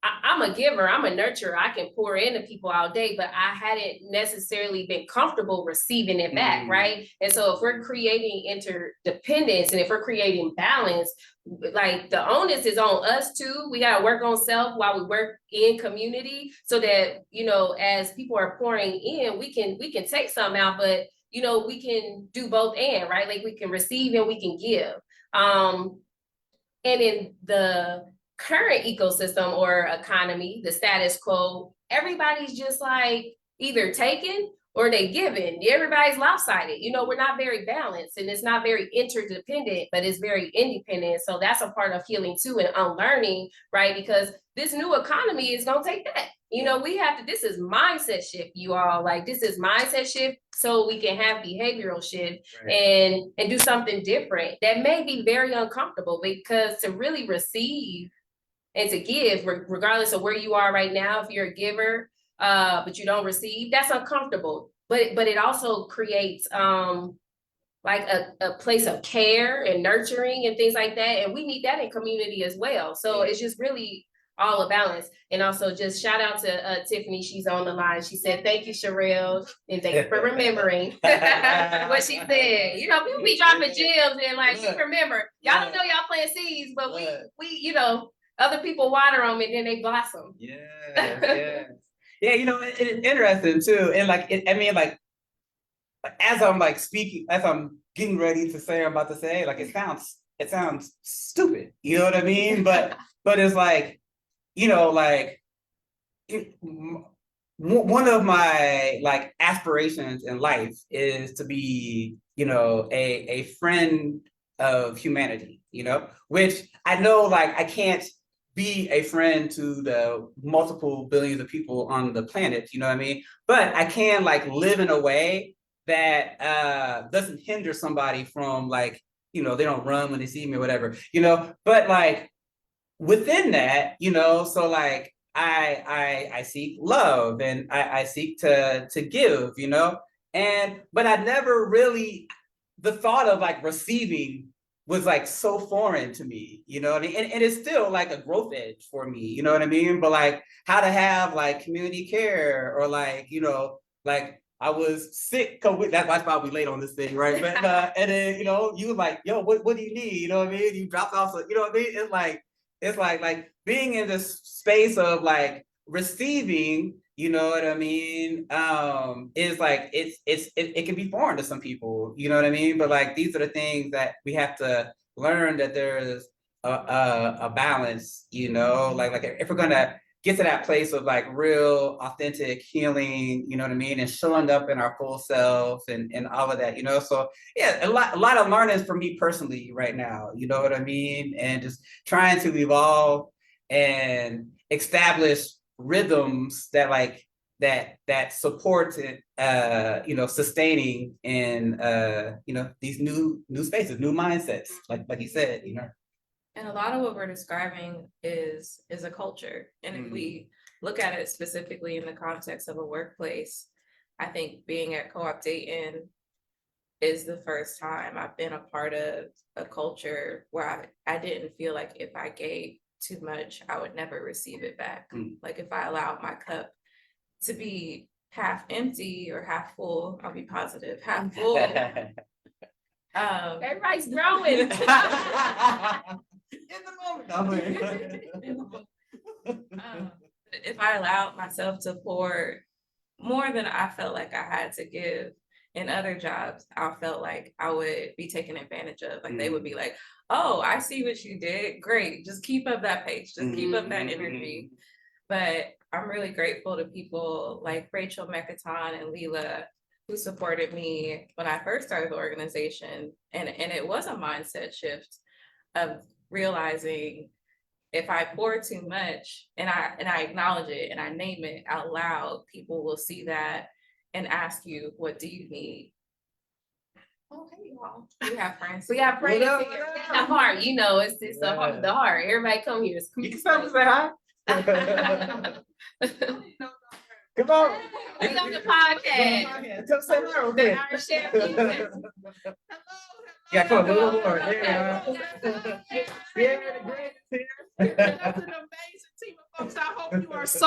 I'm a giver, I'm a nurturer, I can pour into people all day, but I hadn't necessarily been comfortable receiving it back, right? And so if we're creating interdependence and if we're creating balance, like the onus is on us too. We gotta work on self while we work in community so that, you know, as people are pouring in, we can take some out, but you know, we can do both and, right? Like we can receive and we can give. And in the current ecosystem or economy, the status quo, everybody's just like either taken or they given. Everybody's lopsided. You know, we're not very balanced and it's not very interdependent, but it's very independent. So that's a part of healing too and unlearning, right? Because this new economy is gonna take that. You know, we have to, this is mindset shift, you all. Like this is mindset shift so we can have behavioral shift and do something different that may be very uncomfortable, because to really receive and to give, regardless of where you are right now, if you're a giver, but you don't receive, that's uncomfortable. But it also creates like a place of care and nurturing and things like that. And we need that in community as well. So it's just really all a balance. And also just shout out to Tiffany, she's on the line. She said, thank you, Cherrelle, and thank you for remembering what she said. You know, people be dropping gems and like, she remember. Y'all don't know y'all plant seeds, but we, you know, other people water them and then they blossom. Yeah. Yeah, you know, it's interesting too. And like, I mean, like, as I'm like speaking, as I'm getting ready to say, I'm about to say, like, it sounds stupid. You know what I mean? But it's like, you know, like one of my like aspirations in life is to be, you know, a friend of humanity, you know, which I know like I can't be a friend to the multiple billions of people on the planet, you know what I mean? But I can like live in a way that doesn't hinder somebody from like, you know, they don't run when they see me or whatever, you know, but like within that, you know, so like I seek love and I seek to give, you know, but I never really, the thought of like receiving was like so foreign to me, you know what I mean? And it's still like a growth edge for me, you know what I mean? But like how to have like community care or like, you know, like I was sick, that's why we late on this thing, right? But and then, you know, you were like, yo, what do you need? You know what I mean? You dropped off, you know what I mean? It's like being in this space of like receiving, you know what I mean? Is like it can be foreign to some people, you know what I mean? But like these are the things that we have to learn, that there's a balance, you know, like if we're gonna get to that place of like real authentic healing, you know what I mean, and showing up in our full self and all of that, you know. So yeah, a lot of learnings for me personally right now, you know what I mean, and just trying to evolve and establish rhythms that like that support you know, sustaining in you know, these new spaces, new mindsets, like you said, you know. And a lot of what we're describing is a culture. And if we look at it specifically in the context of a workplace, I think being at Co-op Dayton is the first time I've been a part of a culture where I didn't feel like if I gave too much, I would never receive it back. Like if I allowed my cup to be half empty or half full, I'll be positive, half full. Everybody's growing. In the moment. If I allowed myself to pour more than I felt like I had to give in other jobs, I felt like I would be taken advantage of. Like they would be like, oh, I see what you did. Great. Just keep up that pace. Just keep up that energy. But I'm really grateful to people like Rachel Mekaton and Leela, who supported me when I first started the organization. And it was a mindset shift of realizing if I pour too much and I acknowledge it and I name it out loud, people will see that and ask you, what do you need? Oh, hey y'all. We have friends. We got friends here. The heart, you know, it's the heart. Everybody come here. You can stop and say hi. Come on. We on the podcast. Come say hi real quick. Our shared music. Yeah, come on, a little more. Yeah, the great is here. That's an amazing team of folks. I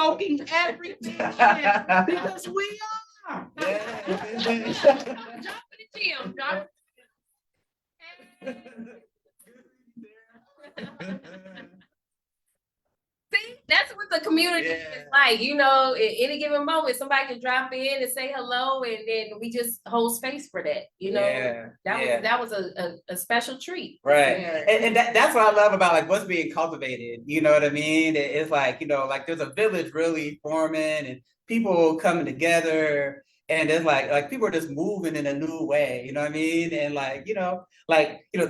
soaking everything in because we are. Drop it, Jim. Drop See, that's what the community is like. You know, at any given moment, somebody can drop in and say hello, and then we just hold space for that. You know, that was a special treat. Right. Yeah. And that's what I love about like what's being cultivated. You know what I mean? It's like, you know, like there's a village really forming and people coming together. And it's like people are just moving in a new way, you know what I mean? And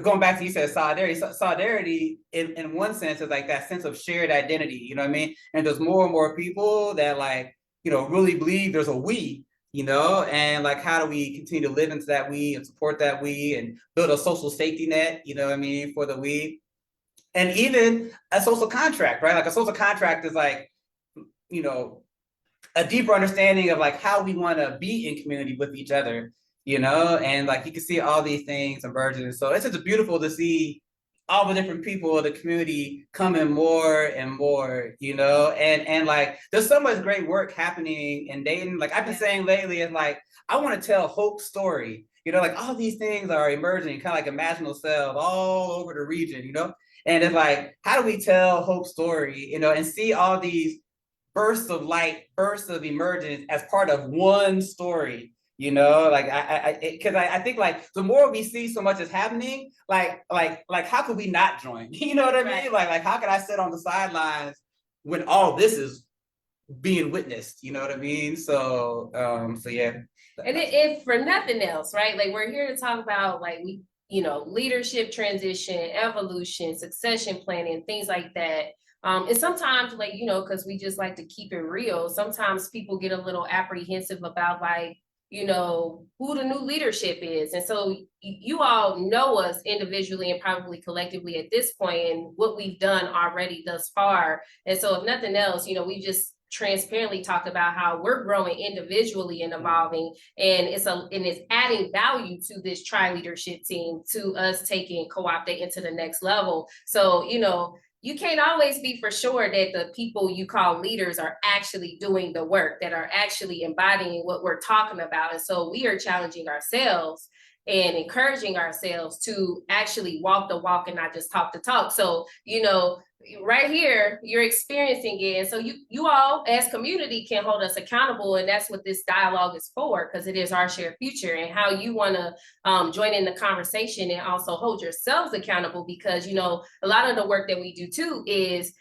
going back to you said solidarity in one sense is like that sense of shared identity, you know what I mean? And there's more and more people that like, you know, really believe there's a we, you know, and like how do we continue to live into that we and support that we and build a social safety net, you know what I mean, for the we. And even a social contract, right? Like a social contract is like, you know, a deeper understanding of like how we want to be in community with each other, you know, and like you can see all these things emerging. So it's just beautiful to see all the different people of the community coming more and more, you know, and like there's so much great work happening in Dayton. Like I've been saying lately, it's like I want to tell Hope's story, you know, like all these things are emerging, kind of like imaginal cells all over the region, you know, and it's like how do we tell Hope's story, you know, and see all these bursts of light, bursts of emergence as part of one story, you know, like I think like the more we see so much is happening, like how could we not join? You know what I mean? Like how could I sit on the sidelines when all this is being witnessed? You know what I mean? So yeah. And if for nothing else, right? Like we're here to talk about like leadership transition, evolution, succession planning, things like that. And sometimes like, because we just like to keep it real, sometimes people get a little apprehensive about like, who the new leadership is. And so you all know us individually and probably collectively at this point and what we've done already thus far. And so if nothing else, we just transparently talked about how we're growing individually and evolving, and it's adding value to this tri-leadership team, to us taking Co-op Dayton to the next level. So, you can't always be for sure that the people you call leaders are actually doing the work, that are actually embodying what we're talking about. And so we are challenging ourselves and encouraging ourselves to actually walk the walk and not just talk the talk. So, right here, you're experiencing it. And so you all as community can hold us accountable. And that's what this dialogue is for, because it is our shared future, and how you want to join in the conversation and also hold yourselves accountable, because, a lot of the work that we do too is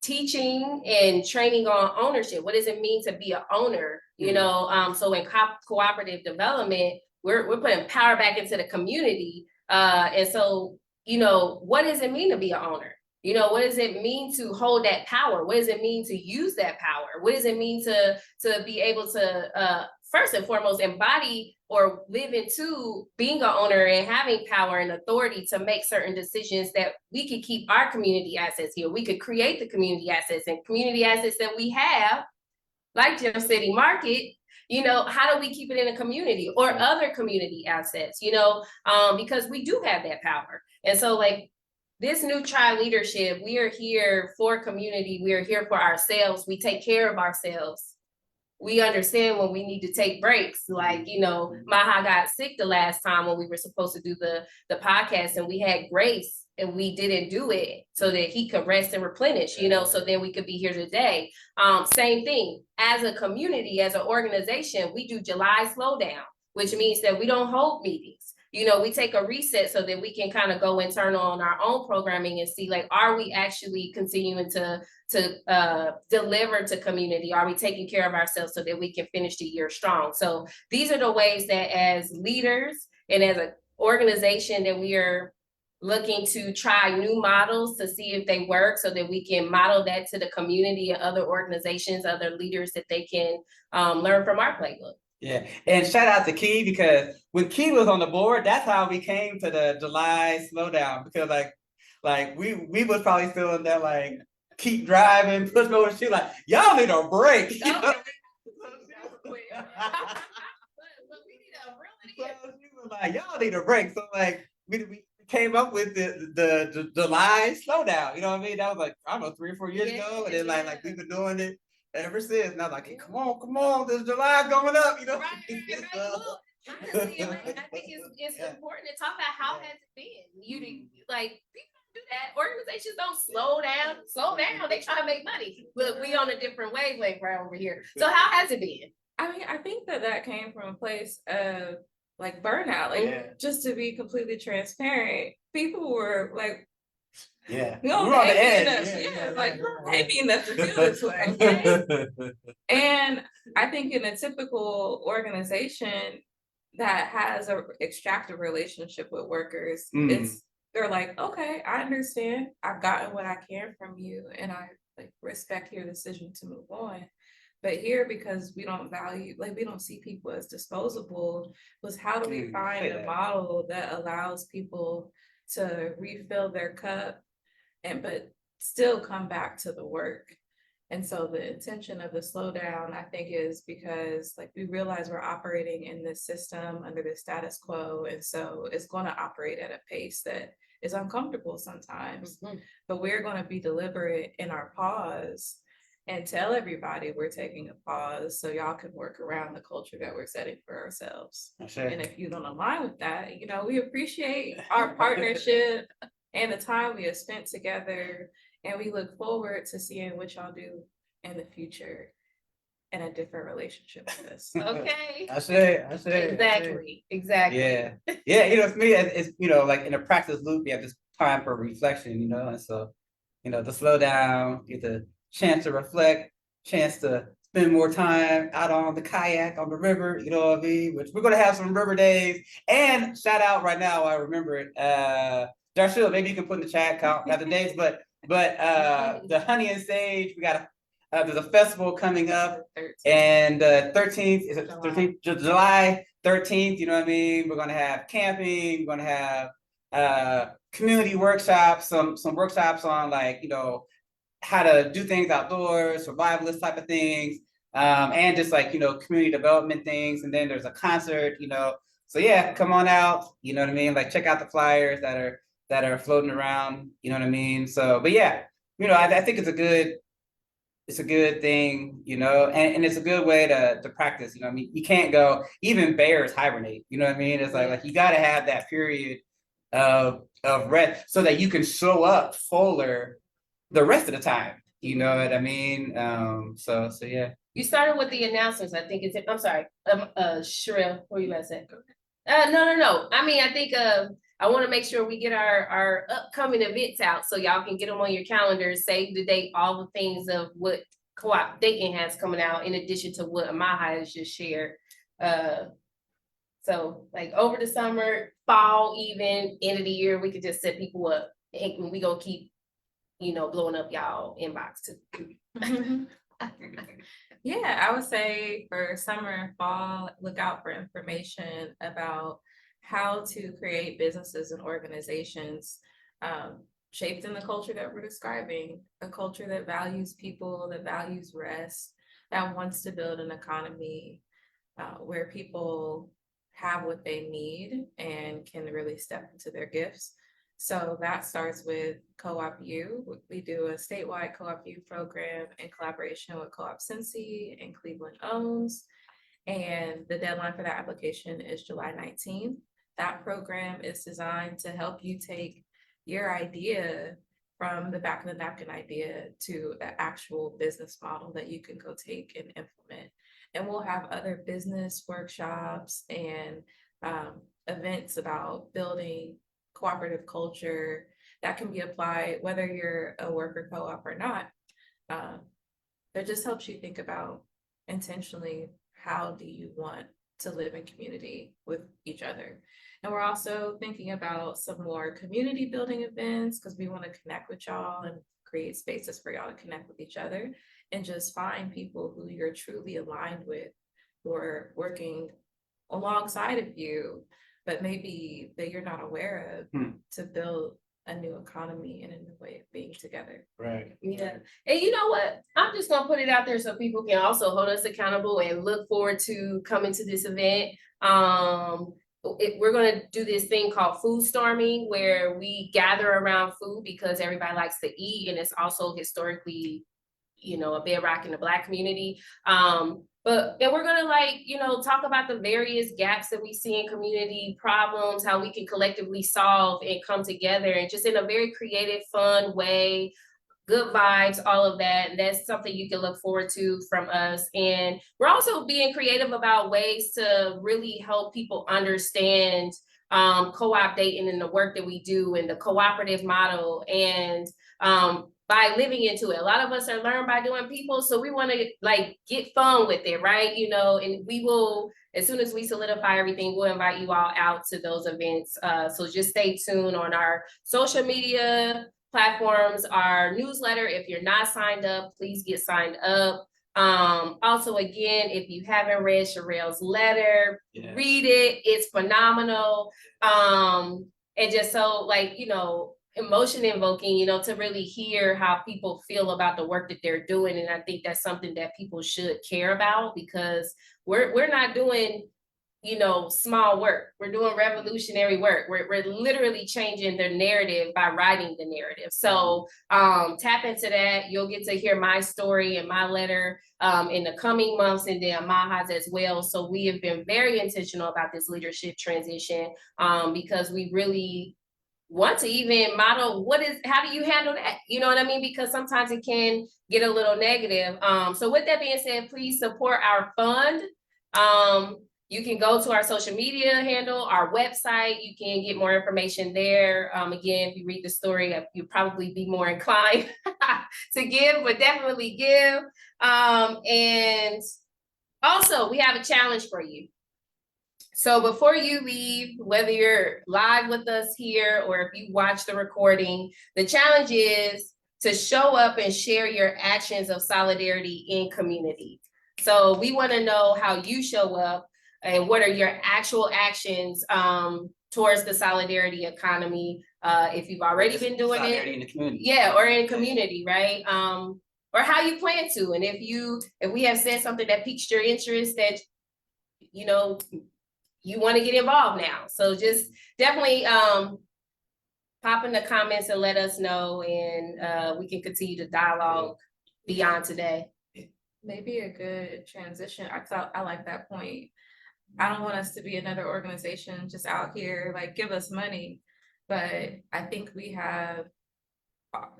teaching and training on ownership. What does it mean to be an owner? So in cooperative development, we're putting power back into the community. And so, what does it mean to be an owner? What does it mean to hold that power? What does it mean to use that power? What does it mean to be able to, first and foremost, embody or live into being an owner and having power and authority to make certain decisions that we could keep our community assets here. We could create the community assets and community assets that we have, like Gem City Market. How do we keep it in a community or other community assets, because we do have that power. And so like, this new tri-leadership, we are here for community. We are here for ourselves. We take care of ourselves. We understand when we need to take breaks. Like, Maha got sick the last time when we were supposed to do the podcast, and we had grace and we didn't do it so that he could rest and replenish, so then we could be here today. Same thing, as a community, as an organization, we do July slowdown, which means that we don't hold meetings. We take a reset so that we can kind of go internal on our own programming and see, like, are we actually continuing to deliver to community? Are we taking care of ourselves so that we can finish the year strong? So these are the ways that as leaders and as an organization that we are looking to try new models to see if they work, so that we can model that to the community and other organizations, other leaders, that they can learn from our playbook. Yeah, and shout out to Key, because when Key was on the board, that's how we came to the July slowdown, because like we was probably still in that like keep driving, push over the shoe, like y'all need a break. You know? But we need a really So she was like, y'all need a break. So like we came up with the July slowdown. You know what I mean? That was like, I don't know, 3 or 4 years ago. And then like we've been doing it ever since. And I was like, hey, come on, there's July going up, you know. Right. Well, honestly, like, I think it's important to talk about how has it been. You like people don't do that. Organizations don't slow down. They try to make money. Look, we on a different wavelength right over here. So how has it been? I mean, I think that came from a place of like burnout. Like, just to be completely transparent, people were like, Yeah. no, We're on the edge. Like, pay me enough to feel this way. Okay? And I think in a typical organization that has a extractive relationship with workers, they're like, okay, I understand. I've gotten what I can from you, and I like respect your decision to move on. But here, because we don't value, like we don't see people as disposable, was how do we find a model that allows people to refill their cup but still come back to the work? And so the intention of the slowdown, I think, is because like we realize we're operating in this system under the status quo. And so it's going to operate at a pace that is uncomfortable sometimes, but we're going to be deliberate in our pause and tell everybody we're taking a pause so y'all can work around the culture that we're setting for ourselves. And if you don't align with that, you know, we appreciate our partnership and the time we have spent together. And we look forward to seeing what y'all do in the future in a different relationship with us. Okay. I say. Exactly. Yeah. You know, for me, it's, you know, like in a practice loop, you have this time for reflection, you know, and so, you know, the slow down, get the chance to reflect, chance to spend more time out on the kayak on the river, you know what I mean? Which we're gonna have some river days. And shout out right now, I remember it. Darshil, maybe you can put in the chat count the days, but the Honey and Sage, we got there's a festival coming up, and 13th is it 13th July 13th. You know what I mean? We're gonna have camping. We're gonna have community workshops, some workshops on like, you know, how to do things outdoors, survivalist type of things, and just like, you know, community development things. And then there's a concert, you know. So yeah, come on out. You know what I mean? Like check out the flyers that are floating around. You know what I mean? So, but yeah, you know, I think it's a good thing, you know, and it's a good way to practice. You know what I mean? You can't go, even bears hibernate. You know what I mean? It's like you got to have that period of rest so that you can show up fuller the rest of the time. You know what I mean? So yeah. You started with the announcements. I think I'm sorry. Cherrelle, what were you about to say? No. I mean, I think I want to make sure we get our upcoming events out so y'all can get them on your calendars, save the date, all the things of what Co-op Dayton has coming out in addition to what amaha has just shared. So like over the summer, fall, even end of the year, we could just set people up and we gonna keep, you know, blowing up y'all inbox too. Yeah, I would say for summer and fall, look out for information about how to create businesses and organizations shaped in the culture that we're describing, a culture that values people, that values rest, that wants to build an economy where people have what they need and can really step into their gifts. So that starts with Co-op U. We do a statewide Co-op U program in collaboration with Co-op Cincy and Cleveland Owns. And the deadline for that application is July 19th. That program is designed to help you take your idea from the back of the napkin idea to an actual business model that you can go take and implement. And we'll have other business workshops and events about building cooperative culture that can be applied whether you're a worker co-op or not. That just helps you think about intentionally, how do you want to live in community with each other? And we're also thinking about some more community building events because we want to connect with y'all and create spaces for y'all to connect with each other and just find people who you're truly aligned with, who are working alongside of you, but maybe that you're not aware of to build a new economy and a new way of being together. Right. Yeah. And you know what? I'm just gonna put it out there so people can also hold us accountable and look forward to coming to this event. we're gonna do this thing called food storming, where we gather around food because everybody likes to eat, and it's also historically, a bedrock in the Black community. But then we're gonna talk about the various gaps that we see in community problems, how we can collectively solve and come together, and just in a very creative, fun way. Good vibes, all of that. And that's something you can look forward to from us. And we're also being creative about ways to really help people understand Co-op Dayton and the work that we do and the cooperative model. And by living into it, a lot of us are learned by doing people. So we want to get fun with it, right? And we will, as soon as we solidify everything, we'll invite you all out to those events. So just stay tuned on our social media platforms, our newsletter. If you're not signed up, please get signed up. Also, again, if you haven't read Cherrelle's letter, read it. It's phenomenal. And just so emotion invoking, to really hear how people feel about the work that they're doing. And I think that's something that people should care about, because we're not doing small work. We're doing revolutionary work. We're literally changing the narrative by writing the narrative. So tap into that. You'll get to hear my story and my letter in the coming months, and then Amaha's as well. So we have been very intentional about this leadership transition because we really want to even model how do you handle that? You know what I mean? Because sometimes it can get a little negative. So with that being said, please support our fund. You can go to our social media handle, our website. You can get more information there. Again, if you read the story, you'll probably be more inclined to give, but definitely give. And also, we have a challenge for you. So before you leave, whether you're live with us here or if you watch the recording, the challenge is to show up and share your actions of solidarity in community. So we want to know how you show up and what are your actual actions towards the solidarity economy. If you've already been doing it, in the community. Yeah, or in community, right? Or how you plan to. And if we have said something that piques your interest, that you want to get involved now. So just definitely pop in the comments and let us know, and we can continue the dialogue beyond today. Maybe a good transition. I like that point. I don't want us to be another organization just out here, give us money. But I think we have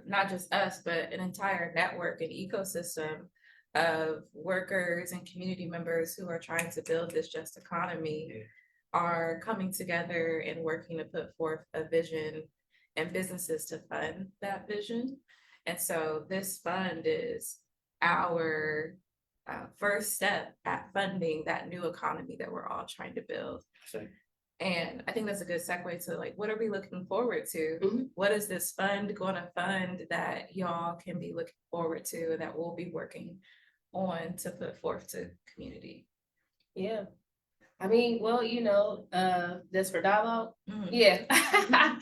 not just us, but an entire network and ecosystem of workers and community members who are trying to build this just economy, are coming together and working to put forth a vision and businesses to fund that vision. And so this fund is our first step at funding that new economy that we're all trying to build. Sure. And I think that's a good segue to what are we looking forward to? Mm-hmm. What is this fund going to fund that y'all can be looking forward to, and that we'll be working on to put forth to community? Yeah. I mean, well, that's for dialogue. Mm-hmm. Yeah.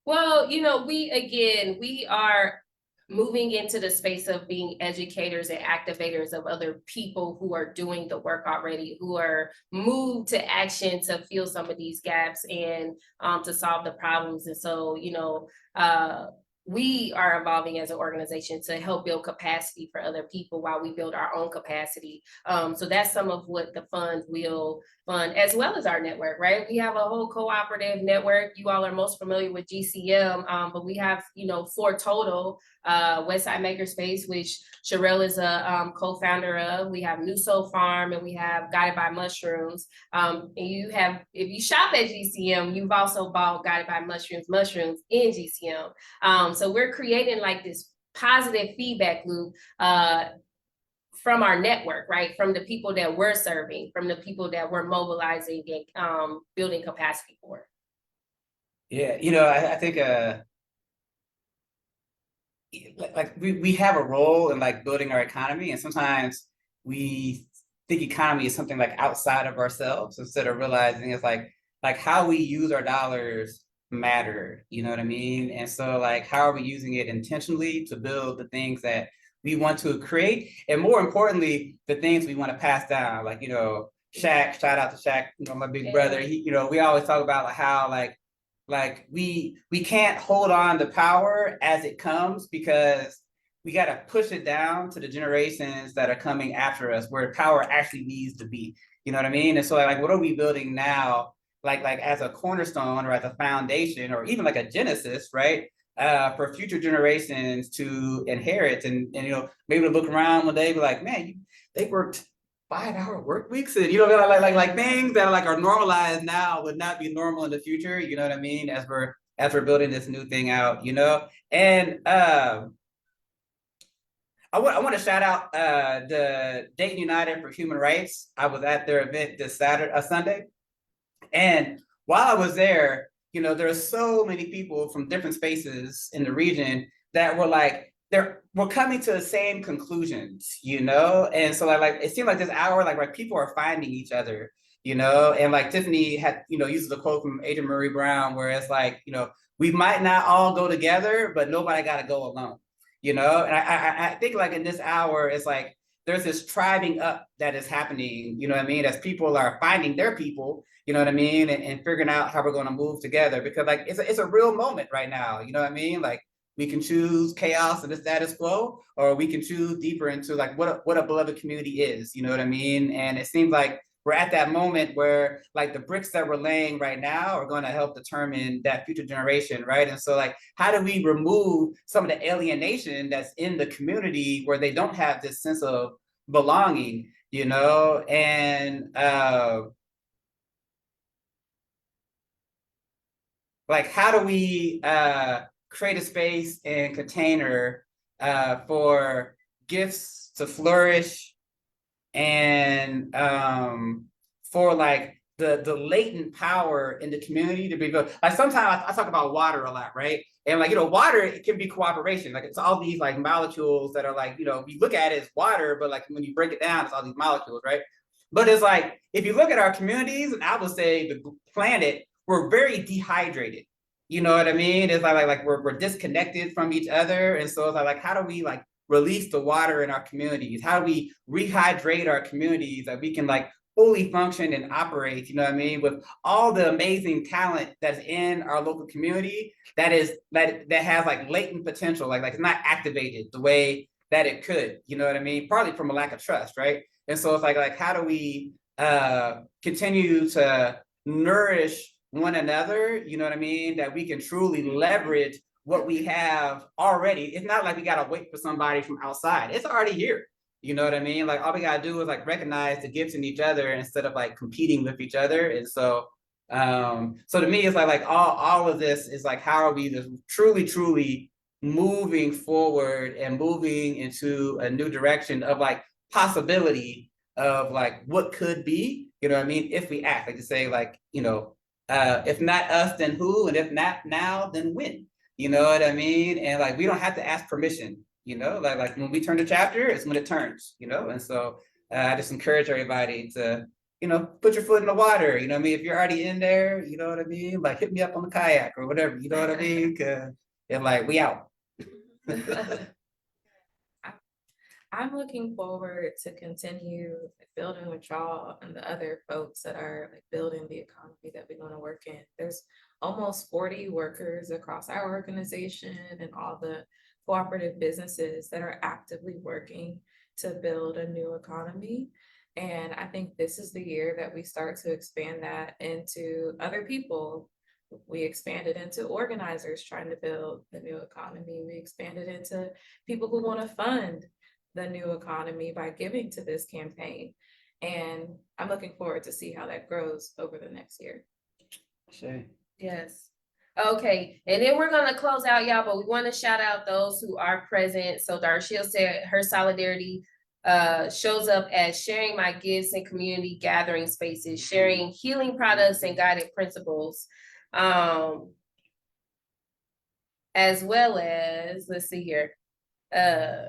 Well, we are moving into the space of being educators and activators of other people who are doing the work already, who are moved to action to fill some of these gaps and to solve the problems. And so, we are evolving as an organization to help build capacity for other people while we build our own capacity. So that's some of what the fund will fund, as well as our network, right? We have a whole cooperative network. You all are most familiar with GCM, but we have, 4 total. Westside Makerspace, which Cherrelle is a co-founder of. We have New Soul Farm, and we have Guided by Mushrooms. And if you shop at GCM, you've also bought Guided by mushrooms in GCM. So we're creating this positive feedback loop from our network, right? From the people that we're serving, from the people that we're mobilizing and building capacity for. Yeah, I think we have a role in building our economy, and sometimes we think economy is something outside of ourselves, instead of realizing it's how we use our dollars matter, you know what I mean? And so how are we using it intentionally to build the things that we want to create, and more importantly, the things we want to pass down, Shaq, shout out to Shaq, you know, my big brother. He, you know, we always talk about like how like we can't hold on to power as it comes because we got to push it down to the generations that are coming after us where power actually needs to be. You know what I mean? And so like what are we building now? Like as a cornerstone or as a foundation or even like a genesis, right? For future generations to inherit and you know maybe to look around one day and be like, man, they worked 5-hour work weeks and you know like things that like are normalized now would not be normal in the future. You know what I mean? As we're building this new thing out, you know, and I want to shout out the Dayton United for Human Rights. I was at their event this Sunday, and while I was there, you know, there are so many people from different spaces in the region that were like, we're coming to the same conclusions, you know? And so like it seemed like this hour, like people are finding each other, you know? And like Tiffany had, you know, uses a quote from Adrienne Marie Brown, where it's like, you know, we might not all go together, but nobody got to go alone, you know? And I think like in this hour, it's like, there's this tribing up that is happening, you know what I mean? As people are finding their people, you know what I mean? And figuring out how we're going to move together because like, it's a real moment right now, you know what I mean? Like we can choose chaos and the status quo, or we can choose deeper into like what a beloved community is, you know what I mean? And it seems like we're at that moment where like the bricks that we're laying right now are going to help determine that future generation, right? And so like, how do we remove some of the alienation that's in the community where they don't have this sense of belonging, you know? And like, how do we create a space and container for gifts to flourish and for like the latent power in the community to be built. Like sometimes I talk about water a lot, right? And like, you know, water, it can be cooperation. Like it's all these like molecules that are like, you know, you look at it as water, but like when you break it down, it's all these molecules, right? But it's like, if you look at our communities, and I would say the planet, we're very dehydrated. You know what I mean? It's like we're disconnected from each other. And so it's like, how do we like release the water in our communities? How do we rehydrate our communities that we can like fully function and operate, you know what I mean, with all the amazing talent that's in our local community that has like latent potential, like it's not activated the way that it could, you know what I mean? Partly from a lack of trust, right? And so it's like how do we continue to nourish one another, you know what I mean, that we can truly leverage what we have already. It's not like we gotta wait for somebody from outside. It's already here. You know what I mean? Like all we gotta do is like recognize the gifts in each other instead of like competing with each other. And so so to me, it's like all of this is like, how are we just truly moving forward and moving into a new direction of like possibility of like what could be, you know what I mean, if we act, like to say like, you know, if not us, then who? And if not now, then when? You know what I mean? And like, we don't have to ask permission, you know, like when we turn the chapter, it's when it turns, you know? And so I just encourage everybody to, you know, put your foot in the water, you know what I mean? If you're already in there, you know what I mean? Like hit me up on the kayak or whatever, you know what I mean? Cause it's like, we out. I'm looking forward to continue building with y'all and the other folks that are like building the economy that we want to work in. There's almost 40 workers across our organization and all the cooperative businesses that are actively working to build a new economy. And I think this is the year that we start to expand that into other people. We expanded into organizers trying to build the new economy. We expanded into people who want to fund the new economy by giving to this campaign. And I'm looking forward to see how that grows over the next year. Sure. Yes. Okay, and then we're gonna close out, y'all, but we want to shout out those who are present. So Darshil said her solidarity shows up as sharing my gifts in community gathering spaces, sharing healing products and guided principles, as well as, let's see here,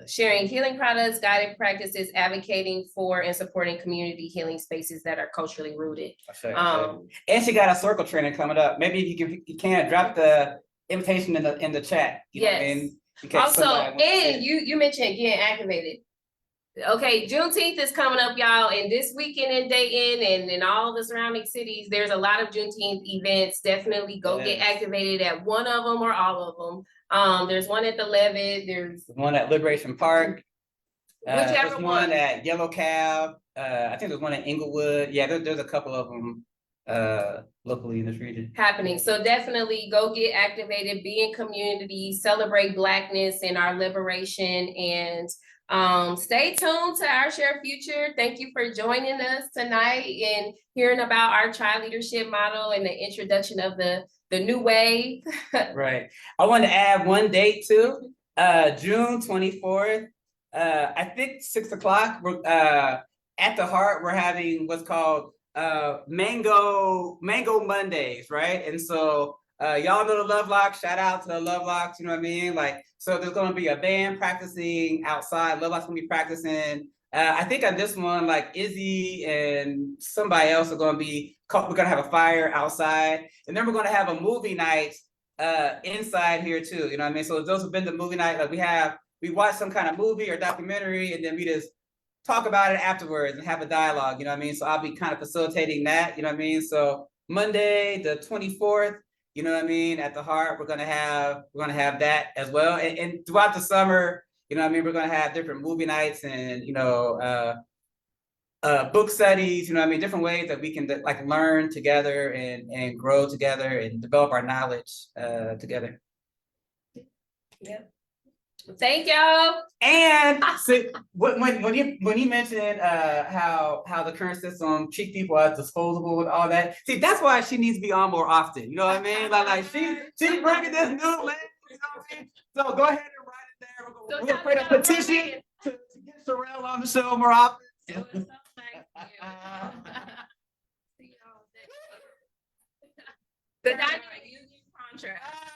sharing healing products, guided practices, advocating for and supporting community healing spaces that are culturally rooted. And she got a circle training coming up. Maybe you can drop the invitation in the chat. You know what I mean? Also, and you mentioned getting activated. Okay, Juneteenth is coming up, y'all, and this weekend in Dayton and in all the surrounding cities, there's a lot of Juneteenth events. Definitely go get Yes. activated at one of them or all of them. There's one at the Levitt, there's One at Liberation Park. Whichever There's one. one at Yellow Cab. I think there's one in Inglewood. Yeah, there's a couple of them locally in this region. happening. So definitely go get activated, be in community, celebrate Blackness and our liberation, and stay tuned to Our Shared Future. Thank you for joining us tonight and hearing about our child leadership model and the introduction of the new wave. Right. I want to add one date too. June 24th. I think 6 o'clock. We're at the Heart. We're having what's called Mango Mondays, right? And so y'all know the Love Locks. Shout out to the Love Locks. You know what I mean? Like, so there's going to be a band practicing outside. Love Locks going to be practicing. I think on this one, like Izzy and somebody else are going to be. We're going to have a fire outside, and then we're going to have a movie night inside here too. You know what I mean? So those who've been to movie night, like we watch some kind of movie or documentary, and then we just talk about it afterwards and have a dialogue, you know what I mean? So I'll be kind of facilitating that, you know what I mean? So Monday, the 24th, you know what I mean? At the Heart, we're gonna have that as well. And throughout the summer, you know what I mean? We're gonna have different movie nights and, you know, book studies, you know what I mean? Different ways that we can like learn together and grow together and develop our knowledge together. Yep. Thank y'all. And so when you mentioned how the current system treats people as disposable and all that, see, that's why she needs to be on more often. You know what I mean? Like she's bringing this new lens. You know what I mean? So go ahead and write it there. We're gonna create a petition to get Cherrelle on the show more often. It was so nice to see y'all next week. Good night. Union contract.